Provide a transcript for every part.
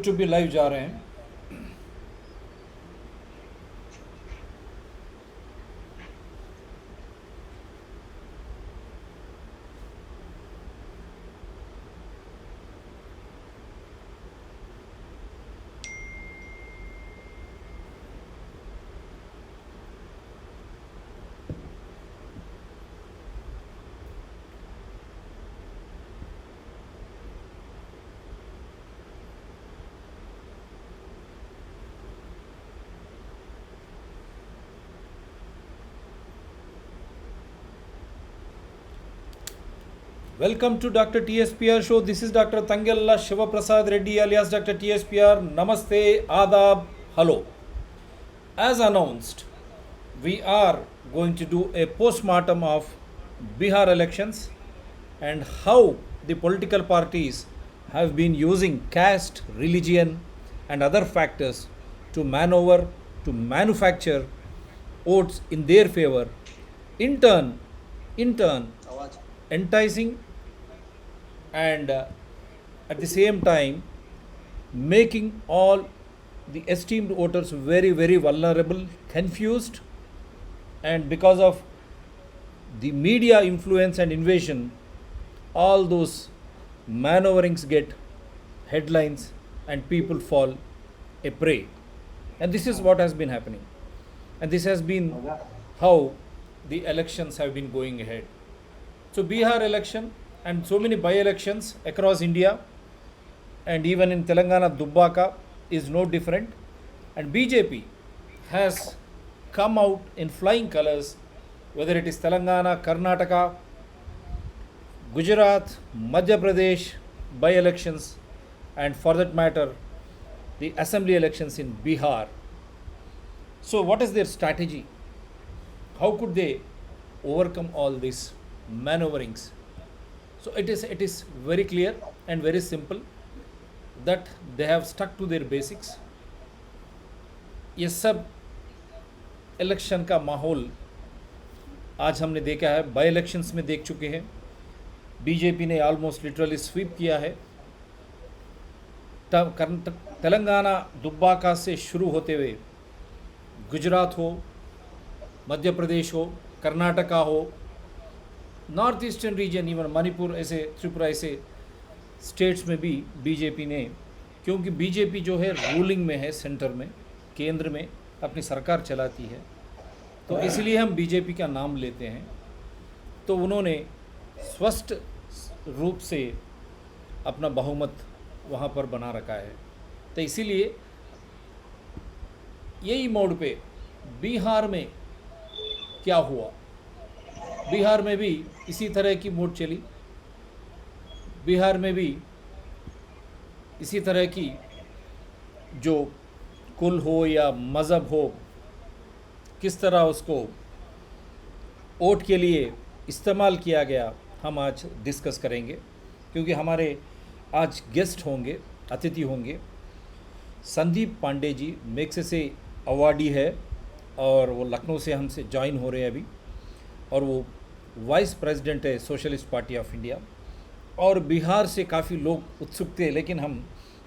YouTube भी live जा रहे हैं। Welcome to Dr. TSPR show. This is Dr. Tangella Shiva Prasad Reddy alias Dr. TSPR. Namaste, Adab, hello. As announced, we are going to do a post-mortem of Bihar elections and how the political parties have been using caste, religion and other factors to maneuver, to manufacture votes in their favor, in turn enticing and at the same time making all the esteemed voters very vulnerable, confused, and because of the media influence and invasion, all those maneuverings get headlines and people fall a prey. And this is what has been happening. And this has been how the elections have been going ahead. So Bihar election and so many by-elections across India and even in Telangana, Dubbaka is no different. And BJP has come out in flying colors, whether it is Telangana, Karnataka, Gujarat, Madhya Pradesh by-elections, and for that matter, the assembly elections in Bihar. So what is their strategy? How could they overcome all these maneuverings? So it is very clear and very simple that they have stuck to their basics. ये सब election का माहौल आज हमने देखा है, by elections में देख चुके हैं। बीजेपी ने ऑलमोस्ट लिटरली स्वीप किया है। तेलंगाना दुब्बाका से शुरू होते हुए गुजरात हो, मध्य प्रदेश हो, कर्नाटका हो, north eastern region, even Manipur, ऐसे त्रिपुरा, ऐसे स्टेट्स में भी बीजेपी ने, क्योंकि बीजेपी जो है रूलिंग में है, सेंटर में, केंद्र में अपनी सरकार चलाती है, तो इसलिए हम बीजेपी का नाम लेते हैं। तो उन्होंने स्पष्ट रूप से अपना बहुमत वहाँ पर बना रखा है। तो इसीलिए यही मोड़ पे बिहार में क्या हुआ, बिहार में भी इसी तरह की मोड़ चली। बिहार में भी इसी तरह की जो कुल हो या मज़हब हो, किस तरह उसको वोट के लिए इस्तेमाल किया गया, हम आज डिस्कस करेंगे। क्योंकि हमारे आज गेस्ट होंगे, अतिथि होंगे, संदीप पांडे जी, मैग्सेसे से अवार्डी है और वो लखनऊ से हमसे ज्वाइन हो रहे हैं अभी, और वो वाइस प्रेसिडेंट है सोशलिस्ट पार्टी ऑफ इंडिया। और बिहार से काफ़ी लोग उत्सुक थे, लेकिन हम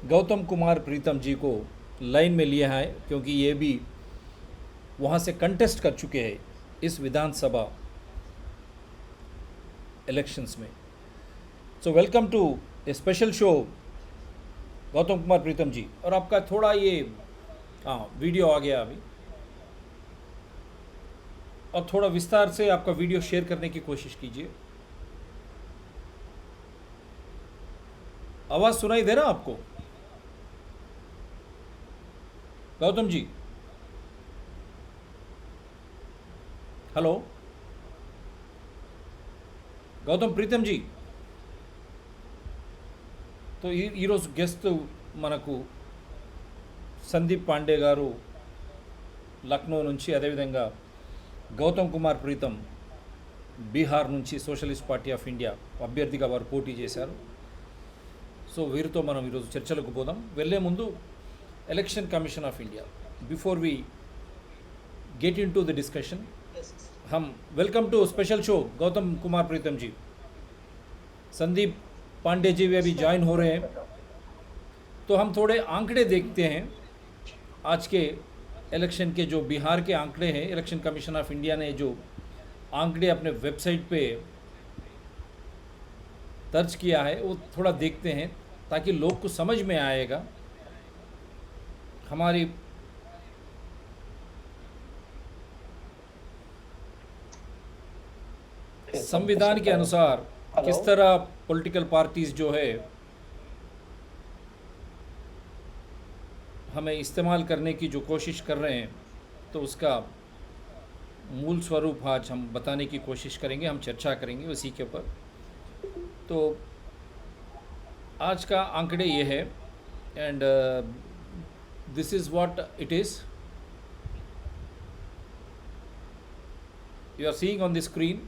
गौतम कुमार प्रीतम जी को लाइन में लिए हैं, क्योंकि ये भी वहाँ से कंटेस्ट कर चुके हैं इस विधानसभा इलेक्शंस में। So welcome to a special show Gautam Kumar Preetam ji. और आपका थोड़ा ये वीडियो आ गया अभी, और थोड़ा विस्तार से आपका वीडियो शेयर करने की कोशिश कीजिए। आवाज़ सुनाई दे रहा आपको गौतम जी? हेलो గౌతమ్ ప్రీతం జీ. तो ఈరోజు గెస్ట్ మనకు సందీప్ పాండే గారు లక్నో నుంచి, అదేవిధంగా గౌతమ్ కుమార్ ప్రీతం బీహార్ నుంచి సోషలిస్ట్ పార్టీ ఆఫ్ ఇండియా అభ్యర్థిగా వారు పోటీ చేశారు. సో వీరితో మనం ఈరోజు చర్చలకు పోదాం. వెళ్ళే ముందు election commission of India, before we get into the discussion, हम welcome to special show Gautam Kumar Preetam ji. Sandeep Pandey ji भी अभी ज्वाइन हो रहे हैं. तो हम थोड़े आंकड़े देखते हैं आज के इलेक्शन के। जो बिहार के आंकड़े हैं, इलेक्शन कमीशन ऑफ इंडिया ने जो आंकड़े अपने वेबसाइट पे दर्ज किया है वो थोड़ा देखते हैं ताकि लोग को समझ में आएगा। हमारी संविधान के अनुसार किस तरह पॉलिटिकल पार्टीज जो है हमें इस्तेमाल करने की जो कोशिश कर रहे हैं, तो उसका मूल स्वरूप आज हम बताने की कोशिश करेंगे, हम चर्चा करेंगे उसी के ऊपर। तो आज का आंकड़े ये है and this is what it is. You are seeing on the screen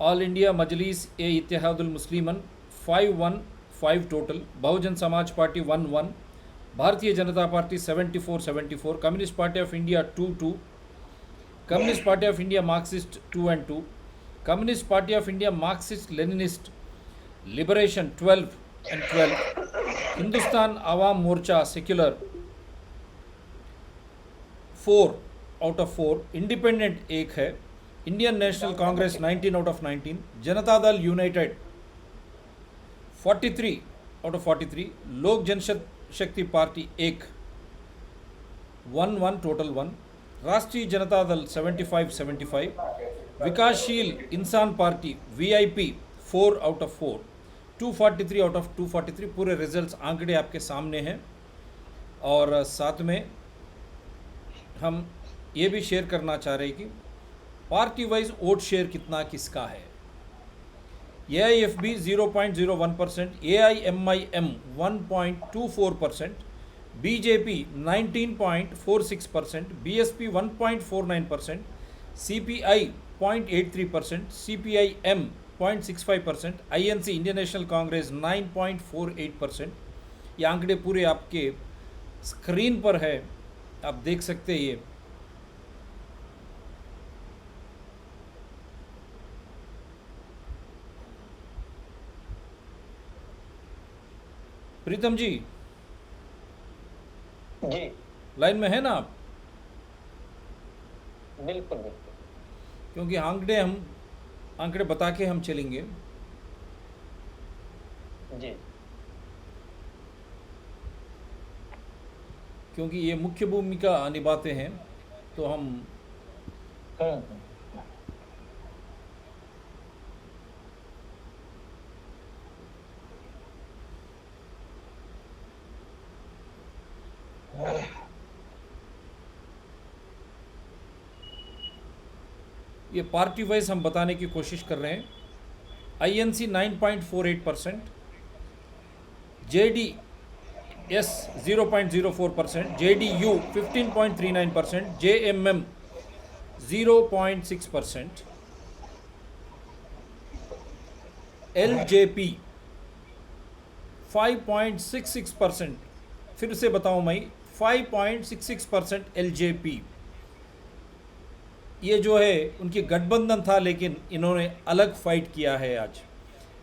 all India Majlis e Ittehadul Muslimeen 515 total, Bahujan Samaj party 11, Bharatiya Janata party 74, communist party of India 22, communist party of India Marxist 2 and 2, communist party of India Marxist Leninist liberation 12 and 12, Hindustan Awam Morcha secular 4 out of 4, independent 1 है, Indian national Congress 19 out of 19, Janata Dal United 43 out of 43, लोक जनशक्ति party 1 1 total 1, राष्ट्रीय जनता दल 75, विकासशील इंसान party VIP 4 out of 4, 243 out of 243। पूरे results आंकड़े आपके सामने हैं। और साथ में हम ये भी शेयर करना चाह रहे हैं कि पार्टी वाइज वोट शेयर कितना किसका है। AIFB 0.01%, AIMIM 1.24%, BJP 19.46%, BSP 1.49%, CPI 0.83%, CPIM 0.65%, INC Indian national Congress 9.48%। ये आंकड़े पूरे आपके स्क्रीन पर है, आप देख सकते हैं। ये प्रीतम जी लाइन में है ना आप? बिल्कुल बिल्कुल, क्योंकि आंकड़े बता के हम चलेंगे जी, क्योंकि ये मुख्य भूमिका निभाते हैं। तो हम ये पार्टी वाइज हम बताने की कोशिश कर रहे हैं। INC 9.48%, JDS 0.04%, JDU 15.39%, JMM 0.6%, LJP 5.66%। फिर से बताऊं मैं, 5.66% LJP। ये जो है उनकी गठबंधन था, लेकिन इन्होंने अलग फाइट किया है आज।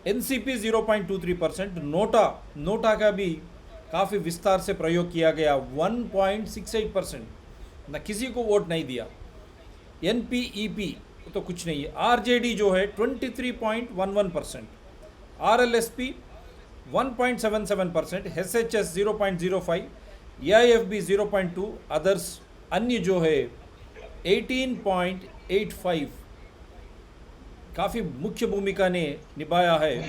NCP 0.23%, नोटा का भी काफ़ी विस्तार से प्रयोग किया गया 1.68%, न किसी को वोट नहीं दिया। NPEP तो कुछ नहीं है। RJD जो है 23.11%, RLSP 1.77%, SHS 0.05, AIFB 0.2, अदर्स अन्य जो है 18.85। काफ़ी मुख्य भूमिका ने निभाया है।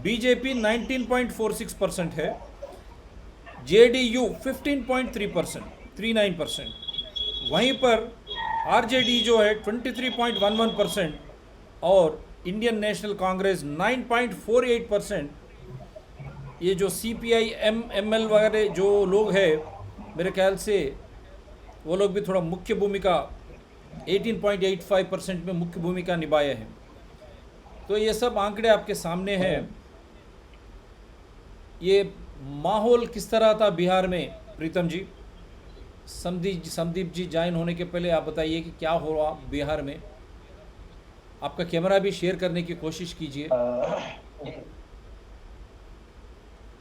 BJP 19.46% है, JDU 15.39%, वहीं पर RJD जो है 23.11% और इंडियन नेशनल कांग्रेस 9.48%। ये जो CPI ML वगैरह जो लोग हैं, मेरे ख्याल से वो लोग भी थोड़ा मुख्य भूमिका 18.85% में मुख्य भूमिका निभाए हैं। तो ये सब आंकड़े आपके सामने हैं। ये माहौल किस तरह था बिहार में, प्रीतम जी? संदीप जी ज्वाइन होने के पहले आप बताइए कि क्या हो रहा बिहार में। आपका कैमरा भी शेयर करने की कोशिश कीजिए।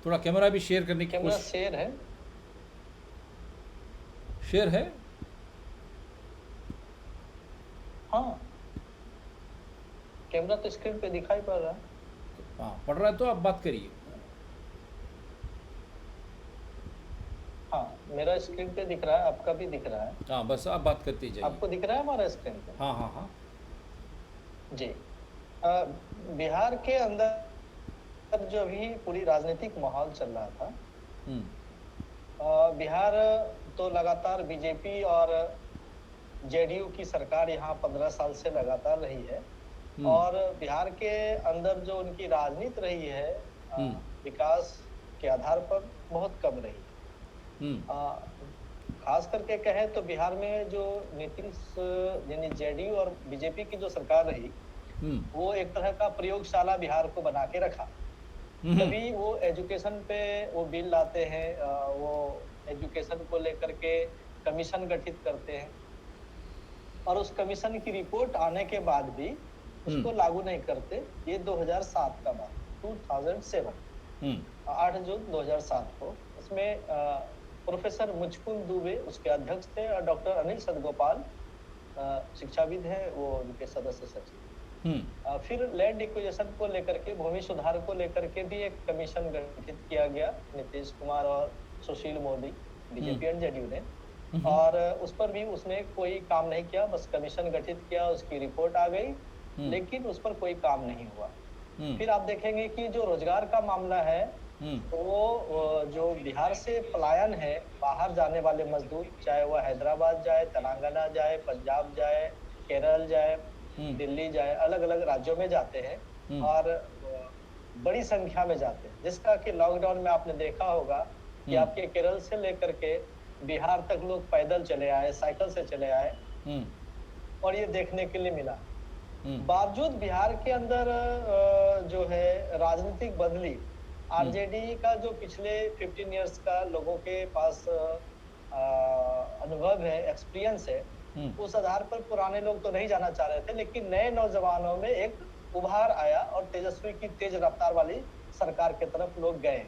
थोड़ा कैमरा भी शेयर करने की कैमरा कोशिश। शेयर है। शेयर है। हाँ, कैमरा तो स्क्रीन पे दिखाई पड़ रहा है। हाँ, पढ़ रहा है तो आप बात करिए। हाँ, मेरा स्क्रीन पे दिख रहा है, आपका भी दिख रहा है। हाँ, बस आप बात करते जाइए। आपको दिख रहा है हमारा स्क्रीन पे? हाँ हाँ हाँ। जी। अ, बिहार के अंदर जो भी पूरी राजनीतिक माहौल चल रहा था, हम्म बिहार तो लगातार बीजेपी और जेडीयू की सरकार यहाँ 15 साल से लगातार रही है। हम्म और बिहार के अंदर जो उनकी राजनीति रही है, हम्म विकास के आधार पर बहुत कम रही है। हम्म खास करके कहें तो बिहार में जो नीतीश यानी जेडीयू और बीजेपी की जो सरकार रही, हम्म वो एक तरह का प्रयोगशाला बिहार को बना के रखा। हम्म कभी वो एजुकेशन पे वो बिल लाते हैं, वो एजुकेशन को लेकर के कमीशन गठित करते हैं, और उस कमीशन की रिपोर्ट आने के बाद भी उसको लागू नहीं करते। ये 2007 का बात, 2007, हम्म 8 जून 2007 को इसमें प्रोफेसर मुचकुंद दुबे उसके अध्यक्ष थे, और डॉक्टर अनिल सदगोपाल शिक्षाविद हैं, वो उनके सदस्य सचिव। फिर लैंड एक्विजिशन को लेकर के, भूमि सुधार को लेकर के भी एक कमीशन गठित किया गया नीतीश कुमार और सुशील मोदी, बीजेपी और जेडीयू ने। और उस पर भी उसने कोई काम नहीं किया, बस कमीशन गठित किया, उसकी रिपोर्ट आ गई, लेकिन उस पर कोई काम नहीं हुआ। फिर आप देखेंगे कि जो रोजगार का मामला है, वो जो बिहार से पलायन है, बाहर जाने वाले मजदूर, चाहे वह हैदराबाद जाए, तेलंगाना जाए, पंजाब जाए, केरल जाए, दिल्ली जाए, अलग अलग राज्यों में जाते हैं, और बड़ी संख्या में जाते हैं, जिसका कि लॉकडाउन में आपने देखा होगा कि आपके केरल से लेकर के बिहार तक लोग पैदल चले आए, साइकिल से चले आए, और ये देखने के लिए मिला। बावजूद बिहार के अंदर जो है राजनीतिक बदली, आरजेडी का जो पिछले 15 इयर्स का लोगों के पास अनुभव है, एक्सपीरियंस है, उस आधार पर पुराने लोग तो नहीं जाना चाह रहे थे, लेकिन नए नौजवानों में एक उभार आया और तेजस्वी की तेज रफ्तार वाली सरकार की तरफ लोग गए।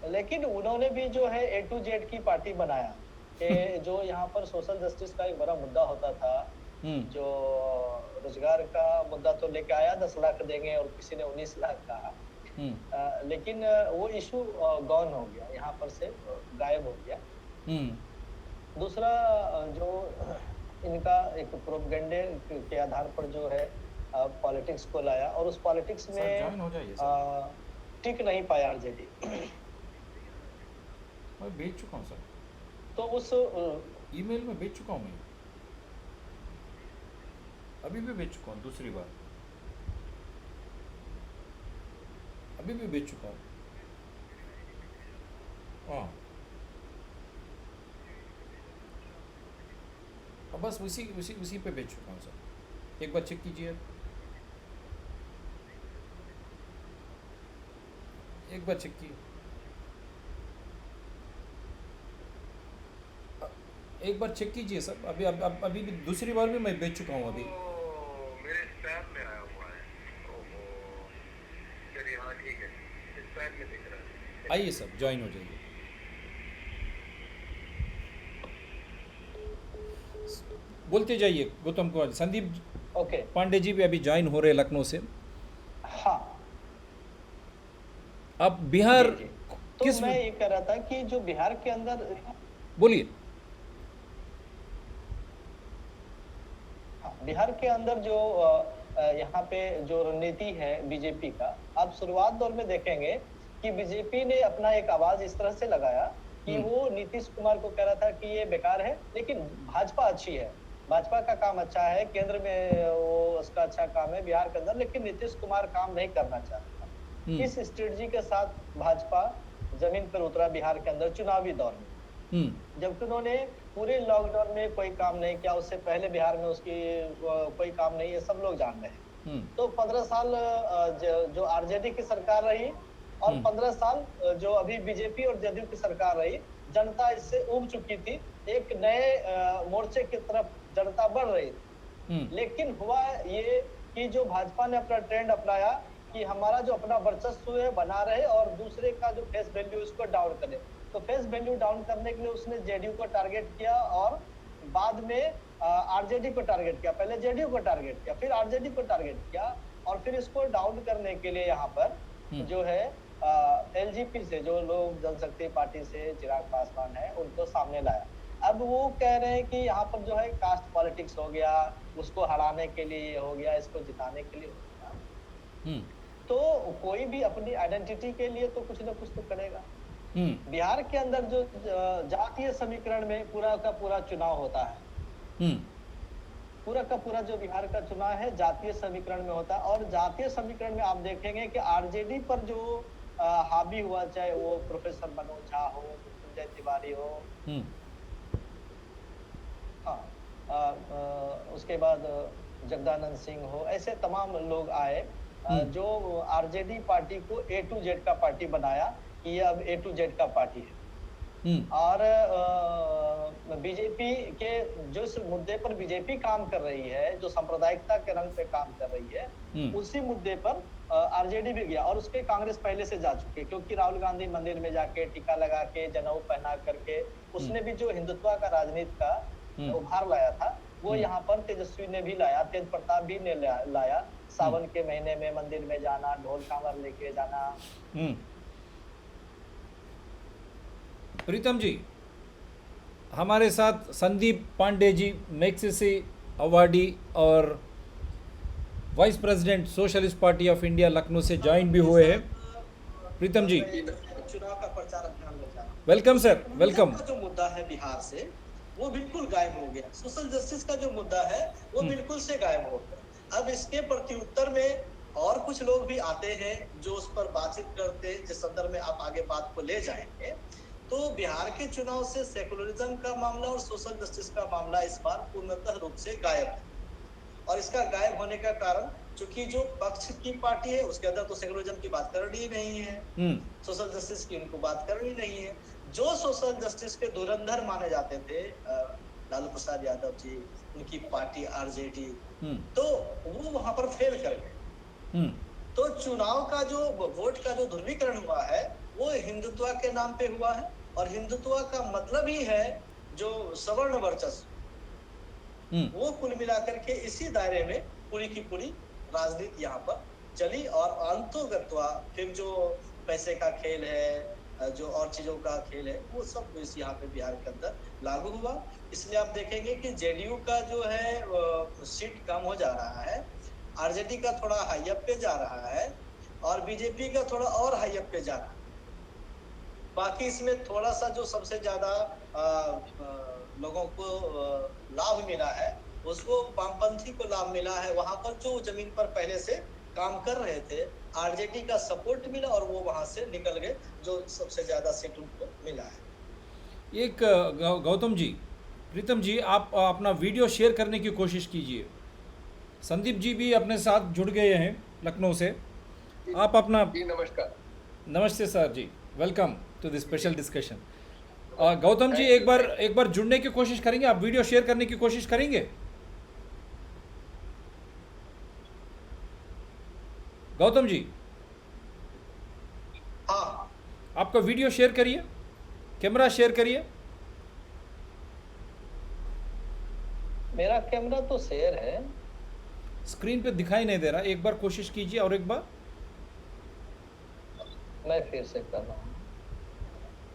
लेकिन उन्होंने भी जो है A to Z की पार्टी बनाया कि जो यहाँ पर सोशल जस्टिस का एक बड़ा मुद्दा होता था, जो रोजगार का मुद्दा तो लेके आया, 10 लाख देंगे, और किसी ने 19 लाख कहा, लेकिन वो इशू गॉन हो गया, यहाँ पर से गायब हो गया। दूसरा जो इनका एक प्रोपेगेंडे के आधार पर जो है पॉलिटिक्स को लाया, और उस पॉलिटिक्स में टिक नहीं पाया आरजेडी। मैं भेज चुका हूँ सर, तो उस ईमेल में भेज चुका हूँ, मैं अभी भी भेज चुका हूँ, दूसरी बार अभी भी भेज चुका हूँ। हाँ, बस उसी पे भेज चुका हूँ सर, एक बार चेक कीजिए, एक बार चेक कीजिए, एक बार चेक कीजिए सर। अभी भी दूसरी बार भी मैं भेज चुका हूँ अभी। मेरे स्पैम में आया हुआ है। ओहो, चलिए, हाँ ठीक है, स्पैम में दिख रहा है। आइए सर, ज्वाइन हो जाइए। बोलते जाइए गौतम कुमार। संदीप पांडे जी भी अभी ज्वाइन हो रहे हैं लखनऊ से। हाँ, अब बिहार तो मैं ये कह रहा था कि जो बिहार के अंदर, बोलिए। बिहार के अंदर जो यहाँ पे जो रणनीति है बीजेपी का, आप शुरुआत दौर में देखेंगे कि बीजेपी ने अपना एक आवाज इस तरह से लगाया कि वो नीतीश कुमार को कह रहा था कि ये बेकार है, लेकिन भाजपा अच्छी है, भाजपा का काम अच्छा है, केंद्र में वो उसका अच्छा काम है बिहार के अंदर, लेकिन नीतीश कुमार काम नहीं करना चाहता। इस स्ट्रेटजी के साथ भाजपा जमीन पर उतरा बिहार के अंदर चुनावी दौर में, जबकि उन्होंने पूरे लॉकडाउन में कोई काम नहीं किया, उससे पहले बिहार में उसकी कोई काम नहीं है, सब लोग जान रहे हैं। तो 15 साल जो आरजेडी की सरकार रही, और 15 साल जो अभी बीजेपी और जेडीयू की सरकार रही, जनता इससे उब चुकी थी, एक नए मोर्चे की तरफ जनता बढ़ रही थी। लेकिन हुआ ये कि जो भाजपा ने अपना ट्रेंड अपनाया, कि हमारा जो अपना वर्चस्व है बना रहे और दूसरे का जो फेस वैल्यू उसको डाउन करे। तो फेस वैल्यू डाउन करने के लिए उसने जेडीयू को टारगेट किया और बाद में आरजेडी को टारगेट किया। पहले जेडीयू को टारगेट किया, फिर आरजेडी को टारगेट किया और फिर इसको डाउन करने के लिए यहाँ पर जो है एलजेपी से, जो लोक जनशक्ति पार्टी से चिराग पासवान है, उनको सामने लाया। अब वो कह रहे हैं कि यहाँ पर जो है कास्ट पॉलिटिक्स हो गया, उसको हराने के लिए ये हो गया, इसको जिताने के लिए हो गया। तो कोई भी अपनी आइडेंटिटी के लिए तो कुछ ना कुछ तो करेगा। बिहार के अंदर जो जातीय समीकरण में पूरा का पूरा चुनाव होता है, पूरा का पूरा जो बिहार का चुनाव है जातीय समीकरण में होता है। और जातीय समीकरण में आप देखेंगे कि आरजेडी पर जो हावी हुआ, चाहे वो प्रोफेसर मनोज झा हो, संजय तिवारी हो, उसके बाद जगदानंद सिंह हो, ऐसे तमाम लोग आए जो आरजेडी पार्टी को ए टू जेड का पार्टी बनाया कि ये अब ए टू जेड का पार्टी है। और बीजेपी के जिस मुद्दे पर बीजेपी काम कर रही है, जो सांप्रदायिकता के रंग पे काम कर रही है, उसी मुद्दे पर आरजेडी भी गया। और उसके कांग्रेस पहले से जा चुके, क्योंकि राहुल गांधी मंदिर में जाके टीका लगा के जनेऊ पहना करके उसने भी जो हिंदुत्व का राजनीति का उभार लाया था, वो यहाँ पर तेजस्वी ने भी लाया, तेज प्रताप भी ने लाया। सावन के महीने में मंदिर में जाना, ढोल कांवर लेके जाना। प्रीतम जी, हमारे साथ संदीप पांडे जी, मैग्सेसे अवार्डी और vice president socialist party of India Lucknow से ज्वाइन भी हुए हैं। प्रीतम जी, चुनाव का प्रचार अभियान में जाना। Welcome sir, welcome. जो मुद्दा है बिहार से, वो बिल्कुल गायब हो गया। सोशल जस्टिस का जो मुद्दा है वो बिल्कुल से गायब हो गया। अब इसके प्रत्युत्तर में और कुछ लोग भी आते हैं जो उस पर बातचीत करते हैं, जिस संदर्भ में आप आगे बात को ले जाएंगे। तो बिहार के चुनाव से सेकुलरिज्म का मामला और सोशल जस्टिस का मामला इस बार पूर्णतः रूप से गायब है। और इसका गायब होने का कारण, चूंकि जो पक्ष की पार्टी है उसके अंदर तो सेकुलरिज्म की बात करनी ही नहीं है, सोशल जस्टिस की उनको बात करनी नहीं है। जो सोशल जस्टिस के धुरंधर माने जाते थे, लालू प्रसाद यादव जी, उनकी पार्टी आरजेडी, तो वो वहां पर फेल कर गए। तो चुनाव का जो वोट का जो ध्रुवीकरण हुआ है वो हिंदुत्व के नाम पे हुआ है। और हिंदुत्व का मतलब ही है जो सवर्ण वर्चस्व, वो कुल मिलाकर के इसी दायरे में पूरी की पूरी राजनीति यहाँ पर चली। और अंतोगत्वा फिर जो पैसे का खेल है, जो और चीजों का खेल है, वो सब इस यहाँ पे बिहार के अंदर लागू हुआ। इसलिए आप देखेंगे कि जेडीयू का जो है सीट कम हो जा रहा है, आरजेडी का थोड़ा हाईअप पे जा रहा है और बीजेपी का थोड़ा और हाईअप पे जा रहा है। बाकी इसमें थोड़ा सा जो सबसे ज्यादा लोगों को लाभ मिला है, उसको वामपंथी को लाभ मिला है। वहां पर जो जमीन पर पहले से काम कर रहे थे, आरजेडी का सपोर्ट मिला और वो वहां से निकल गए, जो सबसे ज्यादा सीट उनको मिला है। एक गौतम जी, प्रीतम जी, आप अपना वीडियो शेयर करने की कोशिश कीजिए। संदीप जी भी अपने साथ जुड़ गए हैं लखनऊ से। आप अपना जी नमस्कार। नमस्ते सर जी, welcome to this special discussion. Gautam ji एक बार जुड़ने की कोशिश करेंगे, आप वीडियो शेयर करने की कोशिश करेंगे? गौतम जी, हाँ, आपका वीडियो शेयर करिए, कैमरा शेयर करिए। मेरा कैमरा तो शेयर है, स्क्रीन पे दिखाई नहीं दे रहा, एक बार कोशिश कीजिए और एक बार। मैं फिर से कर रहा हूँ।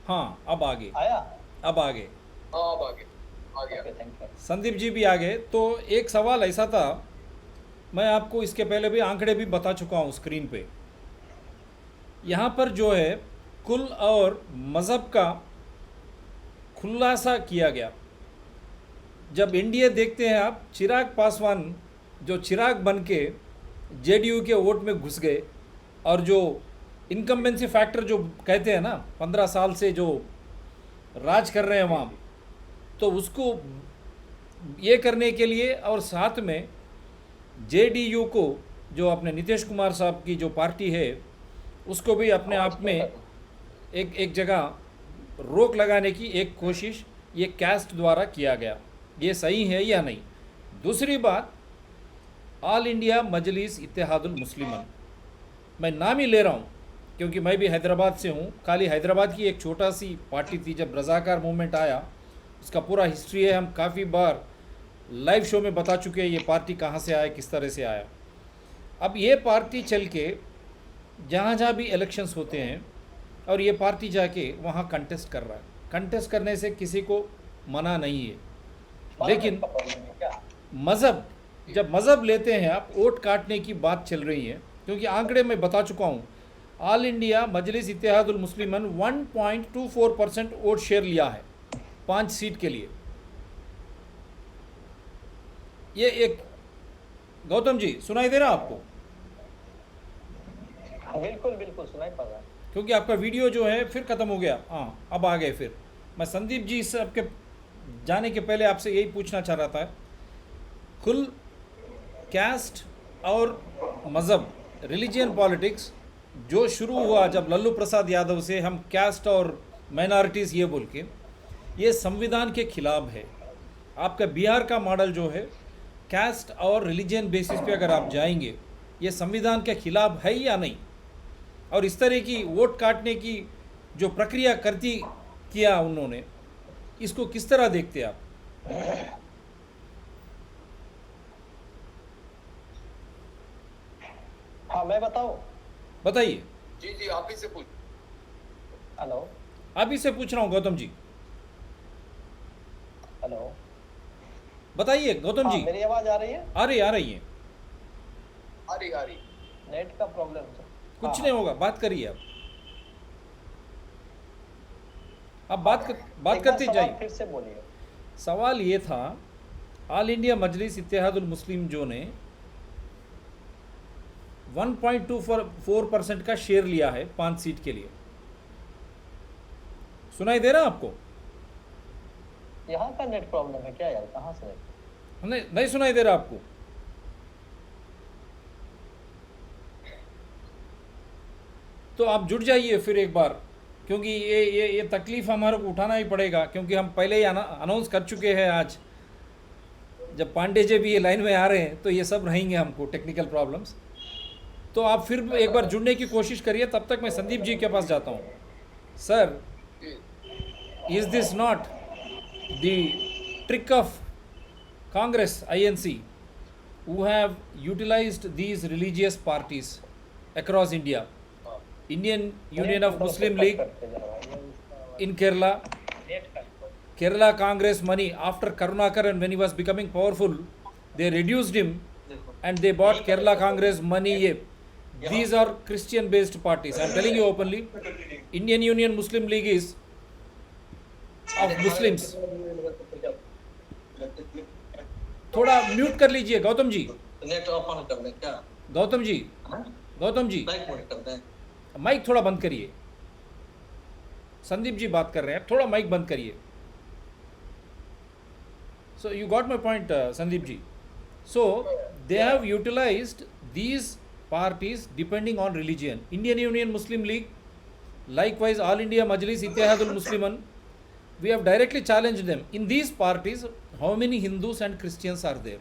हाँ, अब आगे, आया? अब आगे। हाँ अब आगे आ गया। Okay, thank you. Sandeep ji भी आ गए। तो एक सवाल ऐसा था, मैं आपको इसके पहले भी आंकड़े भी बता चुका हूँ स्क्रीन पे। यहाँ पर जो है कुल और मज़हब का खुलासा किया गया। जब एनडीए देखते हैं आप, चिराग पासवान जो चिराग बन के जेडीयू के वोट में घुस गए, और जो इनकम्बेंसी फैक्टर जो कहते हैं ना, 15 साल से जो राज कर रहे हैं वहाँ, तो उसको ये करने के लिए, और साथ में जेडीयू को, जो अपने नीतीश कुमार साहब की जो पार्टी है, उसको भी अपने आप में एक जगह रोक लगाने की एक कोशिश ये कास्ट द्वारा किया गया। ये सही है या नहीं? दूसरी बात, ऑल इंडिया मजलिस इत्तेहादुल मुस्लिमन, मैं नाम ही ले रहा हूँ क्योंकि मैं भी हैदराबाद से हूँ। खाली हैदराबाद की एक छोटा सी पार्टी थी जब रज़ाकार मूवमेंट आया, उसका पूरा हिस्ट्री है, हम काफ़ी बार लाइव शो में बता चुके हैं ये पार्टी कहाँ से आया, किस तरह से आया। अब ये पार्टी चल के जहाँ जहाँ भी इलेक्शंस होते हैं और ये पार्टी जाके वहाँ कंटेस्ट कर रहा है। कंटेस्ट करने से किसी को मना नहीं है, लेकिन का प्रॉब्लम है क्या? मज़हब, जब मज़हब लेते हैं आप, वोट काटने की बात चल रही है। क्योंकि आंकड़े मैं बता चुका हूँ, ऑल इंडिया मजलिस इत्तेहादुल मुस्लिमन 1.24% वोट शेयर लिया है 5 सीट के लिए। ये एक, गौतम जी सुनाई दे रहा आपको? बिल्कुल बिल्कुल सुनाई पड़ रहा है। क्योंकि आपका वीडियो जो है फिर ख़त्म हो गया। हाँ, अब आ गए फिर। मैं संदीप जी से आपके जाने के पहले आपसे यही पूछना चाह रहा था, कुल कैस्ट और मज़हब, रिलीजियन पॉलिटिक्स जो शुरू हुआ जब लल्लू प्रसाद यादव से, हम कैस्ट और माइनॉरिटीज़ ये बोल के, ये संविधान के खिलाफ है। आपका बिहार का मॉडल जो है कैस्ट और रिलीजियन बेसिस पे अगर आप जाएंगे, ये संविधान के खिलाफ है या नहीं? और इस तरह की वोट काटने की जो प्रक्रिया किया उन्होंने, इसको किस तरह देखते आप? हाँ मैं बताऊं? बताइए। जी जी, आप ही से पूछ। हेलो आप ही से पूछ रहा हूँ गौतम जी, हेलो। बताइए गौतम हाँ जी। मेरी आवाज आ रही है? आ रही है। आ रही। नेट का प्रॉब्लम है। कुछ नहीं होगा, बात करिए आप बात एक बार करते सवाल जाइए। फिर से बोलिए। सवाल ये था, ऑल इंडिया मजलिस इत्तेहादुल मुस्लिम जो ने 1.24% का शेयर लिया है 5 सीट के लिए। सुनाई दे रहा आपको? यहाँ का नेट प्रॉब्लम है क्या यार? कहाँ से? नहीं सुनाई दे रहा आपको? तो आप जुड़ जाइए फिर एक बार, क्योंकि ये तकलीफ़ हमारे को उठाना ही पड़ेगा, क्योंकि हम पहले ही अनाउंस कर चुके हैं। आज जब पांडे जी भी ये लाइन में आ रहे हैं तो ये सब रहेंगे हमको टेक्निकल प्रॉब्लम्स। तो आप फिर एक बार जुड़ने की कोशिश करिए। तब तक मैं संदीप जी के पास जाता हूँ। Sir, is this not the trick of Congress, INC, who have utilized these religious parties across India? Indian Union of Muslim League in Kerala, Kerala Congress money after Karunakaran, when he was becoming powerful, they reduced him and they bought Kerala Congress money. These are Christian based parties. I am telling you openly, Indian Union Muslim League is of Muslims. थोड़ा mute कर लीजिए Gautam ji. Net of on कर दें क्या? Gautam ji, Gautam ji mic mode कर दें। Mic थोड़ा बंद करिए। संदीप जी बात कर रहे हैं, थोड़ा माइक बंद करिए। So you got my point Sandeep ji. So they have utilised these parties depending on religion. Indian Union Muslim League, likewise All India Majlis Ittihadul Musliman, we have directly challenged them. In these parties, how many Hindus and Christians are there?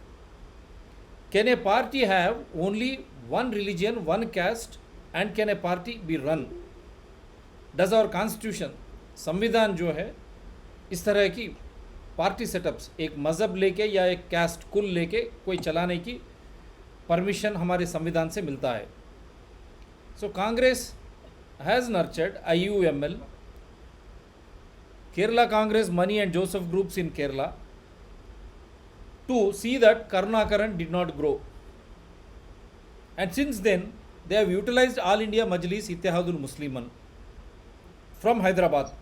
Can a party have only one religion, one caste, and can a party be run? Does our constitution, संविधान जो है, इस तरह की party setups, एक मज़हब लेके या एक कास्ट कुल लेके कोई चलाने की परमिशन हमारे संविधान से मिलता है? So Congress has nurtured IUML, Kerala Congress money and Joseph groups in Kerala to see that Karunakaran did not grow. And since then, they have utilized All India Majlis Ittihadul Musliman from Hyderabad.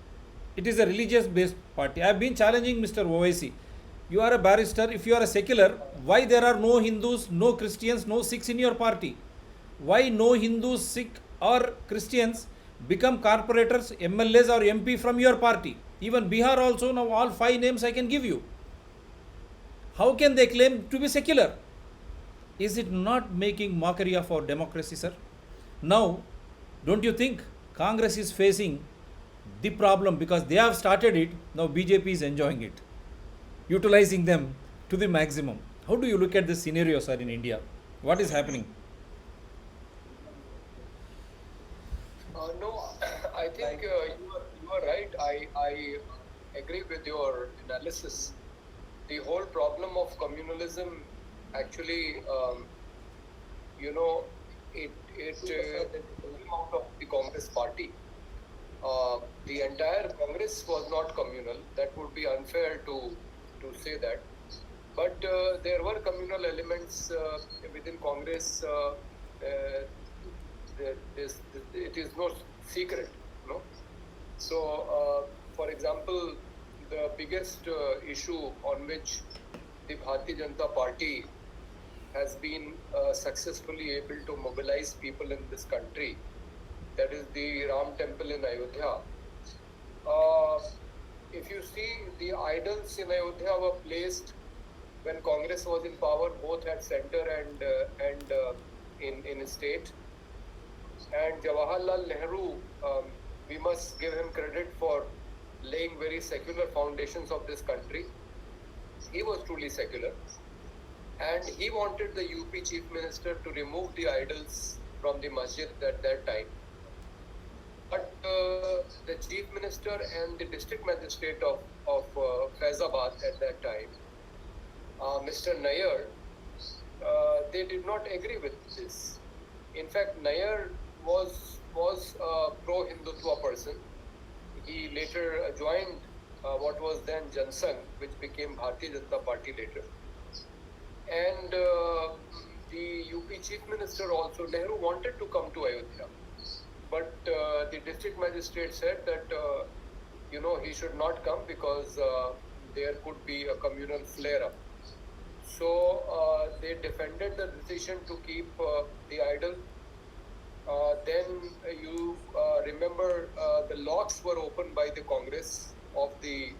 It is a religious based party. I have been challenging Mr. Owaisi. You are a barrister. If you are a secular, why there are no Hindus, no Christians, no Sikhs in your party? Why no Hindus, Sikh or Christians become corporators, MLAs or MP from your party? Even Bihar also, now all 5 names I can give you. How can they claim to be secular? Is it not making mockery of our democracy, sir? Now, don't you think Congress is facing the problem because they have started it, now BJP is enjoying it, utilizing them to the maximum? How do you look at this scenario, sir, in India? What is happening? No, I think you are right. I agree with your analysis. The whole problem of communalism actually, you know, it came out of the Congress party. The entire Congress was not communal. That would be unfair to say that. But there were communal elements within Congress. It is no secret, no. So, for example, the biggest issue on which the Bharatiya Janata Party has been successfully able to mobilize people in this country, that is the Ram Temple in Ayodhya. If you see, the idols in Ayodhya were placed when Congress was in power, both at center and in state. And Jawaharlal Nehru, we must give him credit for laying very secular foundations of this country. He was truly secular. And he wanted the UP Chief Minister to remove the idols from the masjid at that time. But the Chief Minister and the District Magistrate of Faizabad at that time, Mr. Nair, they did not agree with this. In fact, Nair was a pro-Hindutva person. He later joined what was then Jansangh, which became Bharatiya Janata Party later. And the UP Chief Minister also, Nehru, wanted to come to Ayodhya. But the district magistrate said that, he should not come because there could be a communal flare-up. So they defended the decision to keep the idol. Then you remember the locks were opened by the Congress of the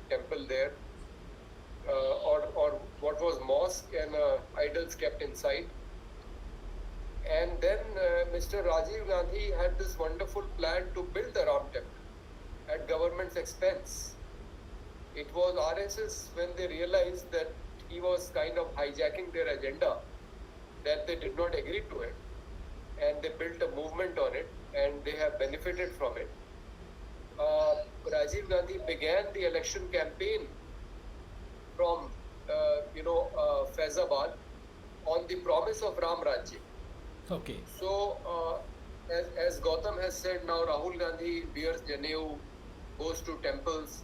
temple there, or what was mosque, and idols kept inside. And then Mr. Rajiv Gandhi had this wonderful plan to build the Ram Temple at government's expense. It was RSS, when they realized that he was kind of hijacking their agenda, that they did not agree to it. And they built a movement on it, and they have benefited from it. Rajiv Gandhi began the election campaign from, Faizabad on the promise of Ram Rajya. Okay. So, as Gautam has said, now Rahul Gandhi wears Janeau, goes to temples.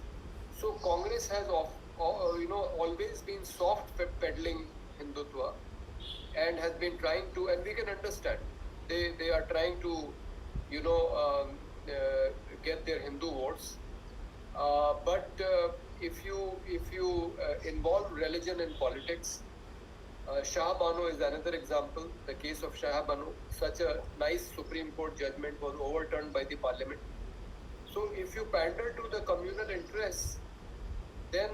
So Congress has always been soft peddling Hindutva, and has been trying to, and we can understand, they are trying to, get their Hindu votes. But if you involve religion in politics, Shah Bano is another example. The case of Shah Bano, such a nice Supreme Court judgment was overturned by the Parliament. So if you pander to the communal interests, then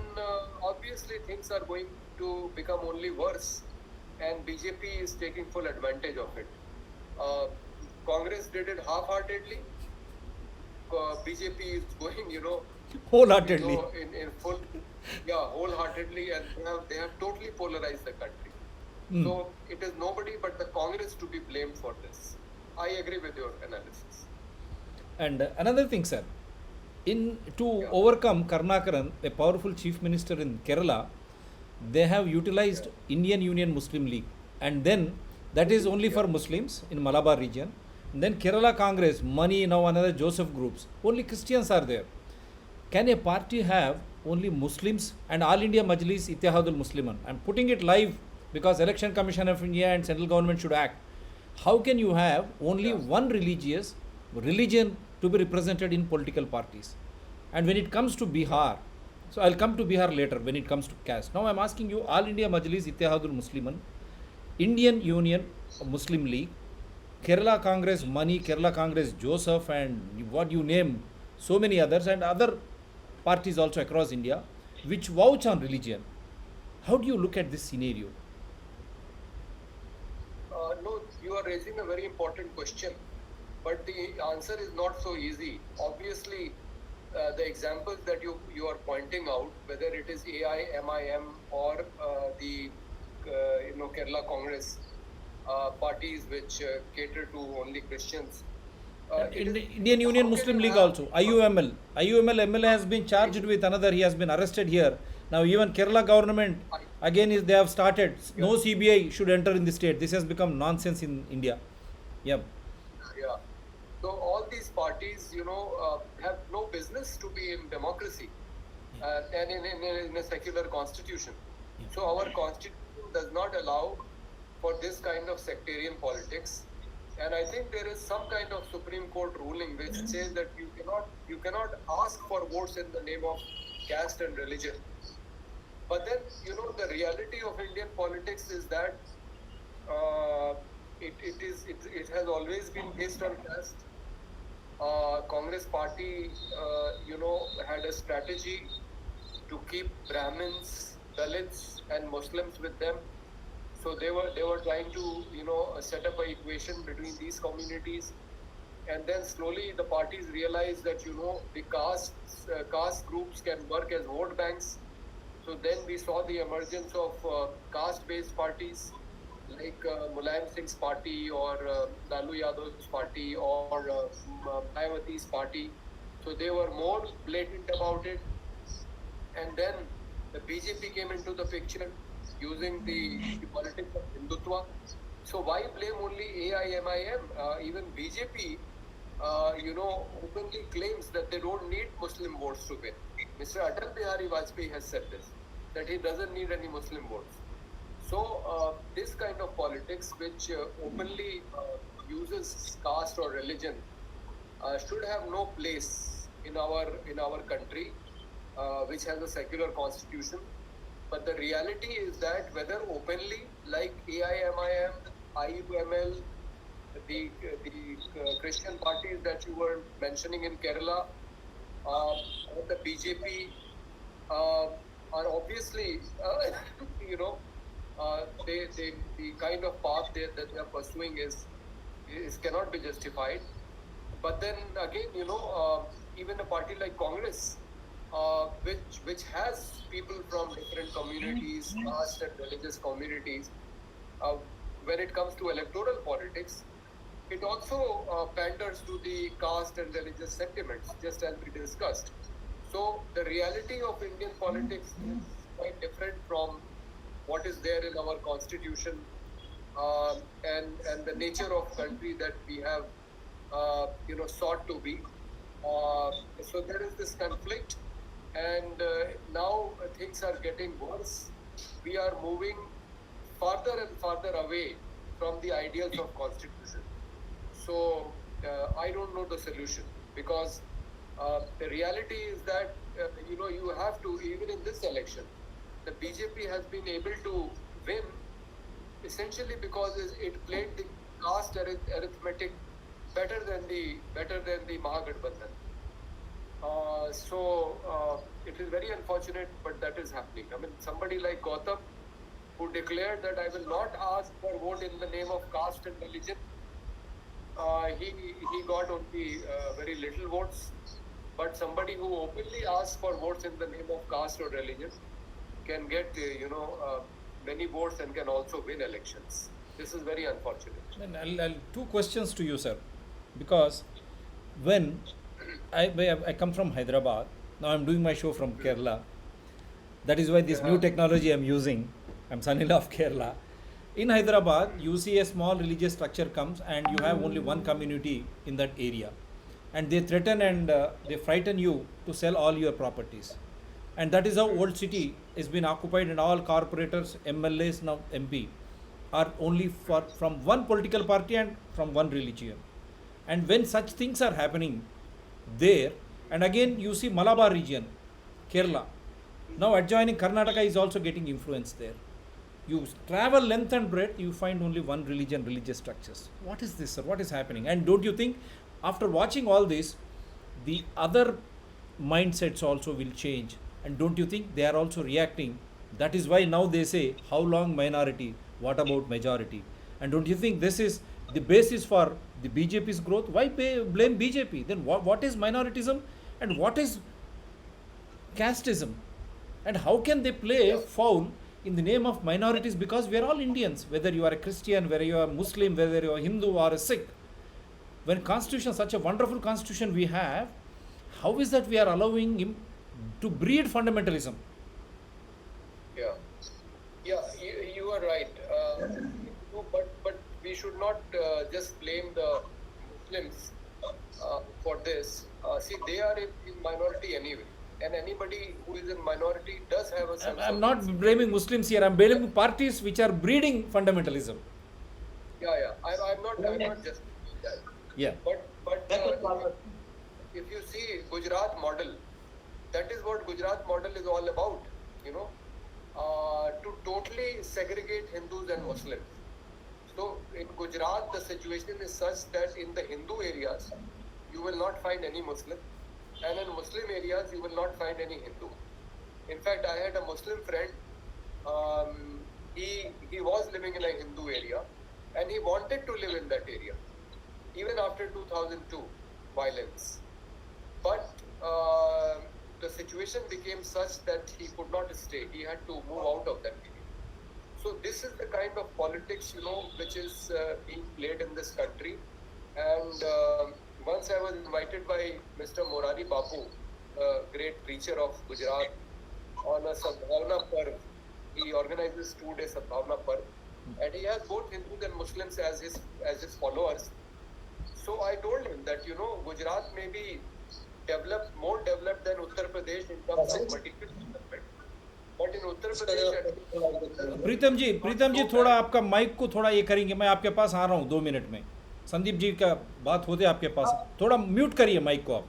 obviously things are going to become only worse, and BJP is taking full advantage of it. Congress did it half-heartedly. BJP is going, Wholeheartedly. in full, wholeheartedly, and they have totally polarized the country. So it is nobody but the Congress to be blamed for this. I agree with your analysis. And another thing, sir, to overcome Karnakaran, a powerful chief minister in Kerala, they have utilized Indian Union Muslim League, and then that is only for Muslims in Malabar region. And then Kerala Congress, Mani, now another Joseph groups, only Christians are there. Can a party have only Muslims and All India Majlis Ittihadul Musliman? I'm putting it live because Election Commission of India and central government should act. How can you have only one religion to be represented in political parties? And when it comes to Bihar, so I'll come to Bihar later when it comes to caste. Now I'm asking you, All India Majlis Ittihadul Musliman, Indian Union Muslim League, Kerala Congress Mani, Kerala Congress Joseph, and what you name, so many others, and other parties also across India, which vouch on religion. How do you look at this scenario? No, you are raising a very important question, but the answer is not so easy. Obviously, the examples that you are pointing out, whether it is AI, MIM, or the Kerala Congress parties which cater to only Christians, And it is, Indian Union how can Muslim you League have- also, IUML MLA has been charged with another, he has been arrested here. Now even Kerala government, again they have started, no CBI should enter in the state. This has become nonsense in India. Yep. Yeah. So all these parties, have no business to be in democracy and in a secular constitution. So our constitution does not allow for this kind of sectarian politics. And I think there is some kind of Supreme Court ruling which says that you cannot ask for votes in the name of caste and religion. But then, the reality of Indian politics is that it has always been based on caste. Congress party, had a strategy to keep Brahmins, Dalits, and Muslims with them. So they were trying to, set up an equation between these communities, and then slowly the parties realized that the caste groups can work as vote banks. So then we saw the emergence of caste-based parties like Mulayam Singh's party or Lalu Yadav's party or Mayawati's party. So they were more blatant about it. And then the BJP came into the picture using the politics of Hindutva. So why blame only AIMIM? Even BJP, openly claims that they don't need Muslim votes to win. Mr. Atal Bihari Vajpayee has said this, that he doesn't need any Muslim votes. So this kind of politics, which openly uses caste or religion, should have no place in our country, which has a secular constitution. But the reality is that whether openly, like AIMIM, IUML, the Christian parties that you were mentioning in Kerala, or the BJP, are obviously, the kind of path that they are pursuing is cannot be justified. But then again, even a party like Congress, which has people from different communities, caste and religious communities, when it comes to electoral politics, it also panders to the caste and religious sentiments, just as we discussed. So the reality of Indian politics is quite different from what is there in our constitution and the nature of country that we have, sought to be. So there is this conflict, and now things are getting worse. We are moving farther and farther away from the ideals of constitution. So I don't know the solution, because the reality is that you have to, even in this election, the BJP has been able to win essentially because it played the caste arithmetic better than the Mahagathbandhan. So it is very unfortunate, but that is happening. I mean, somebody like Gautam, who declared that I will not ask for vote in the name of caste and religion, he got only very little votes. But somebody who openly asks for votes in the name of caste or religion can get many votes and can also win elections. This is very unfortunate. And I'll two questions to you, sir, because when I come from Hyderabad, now I'm doing my show from Kerala. That is why this new technology I'm using. I'm son-in-law of Kerala. In Hyderabad, you see a small religious structure comes and you have only one community in that area. And they threaten and they frighten you to sell all your properties. And that is how old city has been occupied, and all corporators, MLAs, now MP, are only from one political party and from one religion. And when such things are happening there, and again you see Malabar region, Kerala, now adjoining Karnataka is also getting influence there. You travel length and breadth, you find only one religion, religious structures. What is this, sir? What is happening? And don't you think, after watching all this, the other mindsets also will change? And don't you think they are also reacting? That is why now they say, how long minority? What about majority? And don't you think this is the basis for the BJP's growth? Why blame BJP? Then what is minoritism and what is casteism? And how can they play foul in the name of minorities? Because we are all Indians, whether you are a Christian, whether you are a Muslim, whether you are a Hindu or a Sikh. when constitution, such a wonderful constitution we have, how is that we are allowing him to breed fundamentalism? Yeah, you are right. No, but we should not just blame the Muslims for this. See, they are in minority anyway, and anybody who is in minority does have a sense I'm of not blaming Muslims here, I'm blaming parties which are breeding fundamentalism. Yeah. I'm not just that. Yeah. But if you see Gujarat model, that is what Gujarat model is all about. You know, to totally segregate Hindus and Muslims. So in Gujarat, the situation is such that in the Hindu areas, you will not find any Muslim, and in Muslim areas, you will not find any Hindu. In fact, I had a Muslim friend. He was living in a Hindu area, and he wanted to live in that area, even after 2002 violence. But the situation became such that he could not stay. He had to move out of that area. So this is the kind of politics, which is being played in this country. And once I was invited by Mr. Morari Bapu, a great preacher of Gujarat, on a Sadbhavna Parv. He organizes 2-day Sadbhavna Parv, and he has both Hindus and Muslims as his followers. So I told him that Gujarat may be more developed than Uttar Pradesh in terms of material development, but in Uttar Pradesh. प्रीतम जी थोड़ा आपका mic को थोड़ा ये करेंगे, मैं आपके पास आ रहा हूँ 2 मिनट में। संदीप जी का बात होते आपके पास, थोड़ा म्यूट करिए माइक को आप,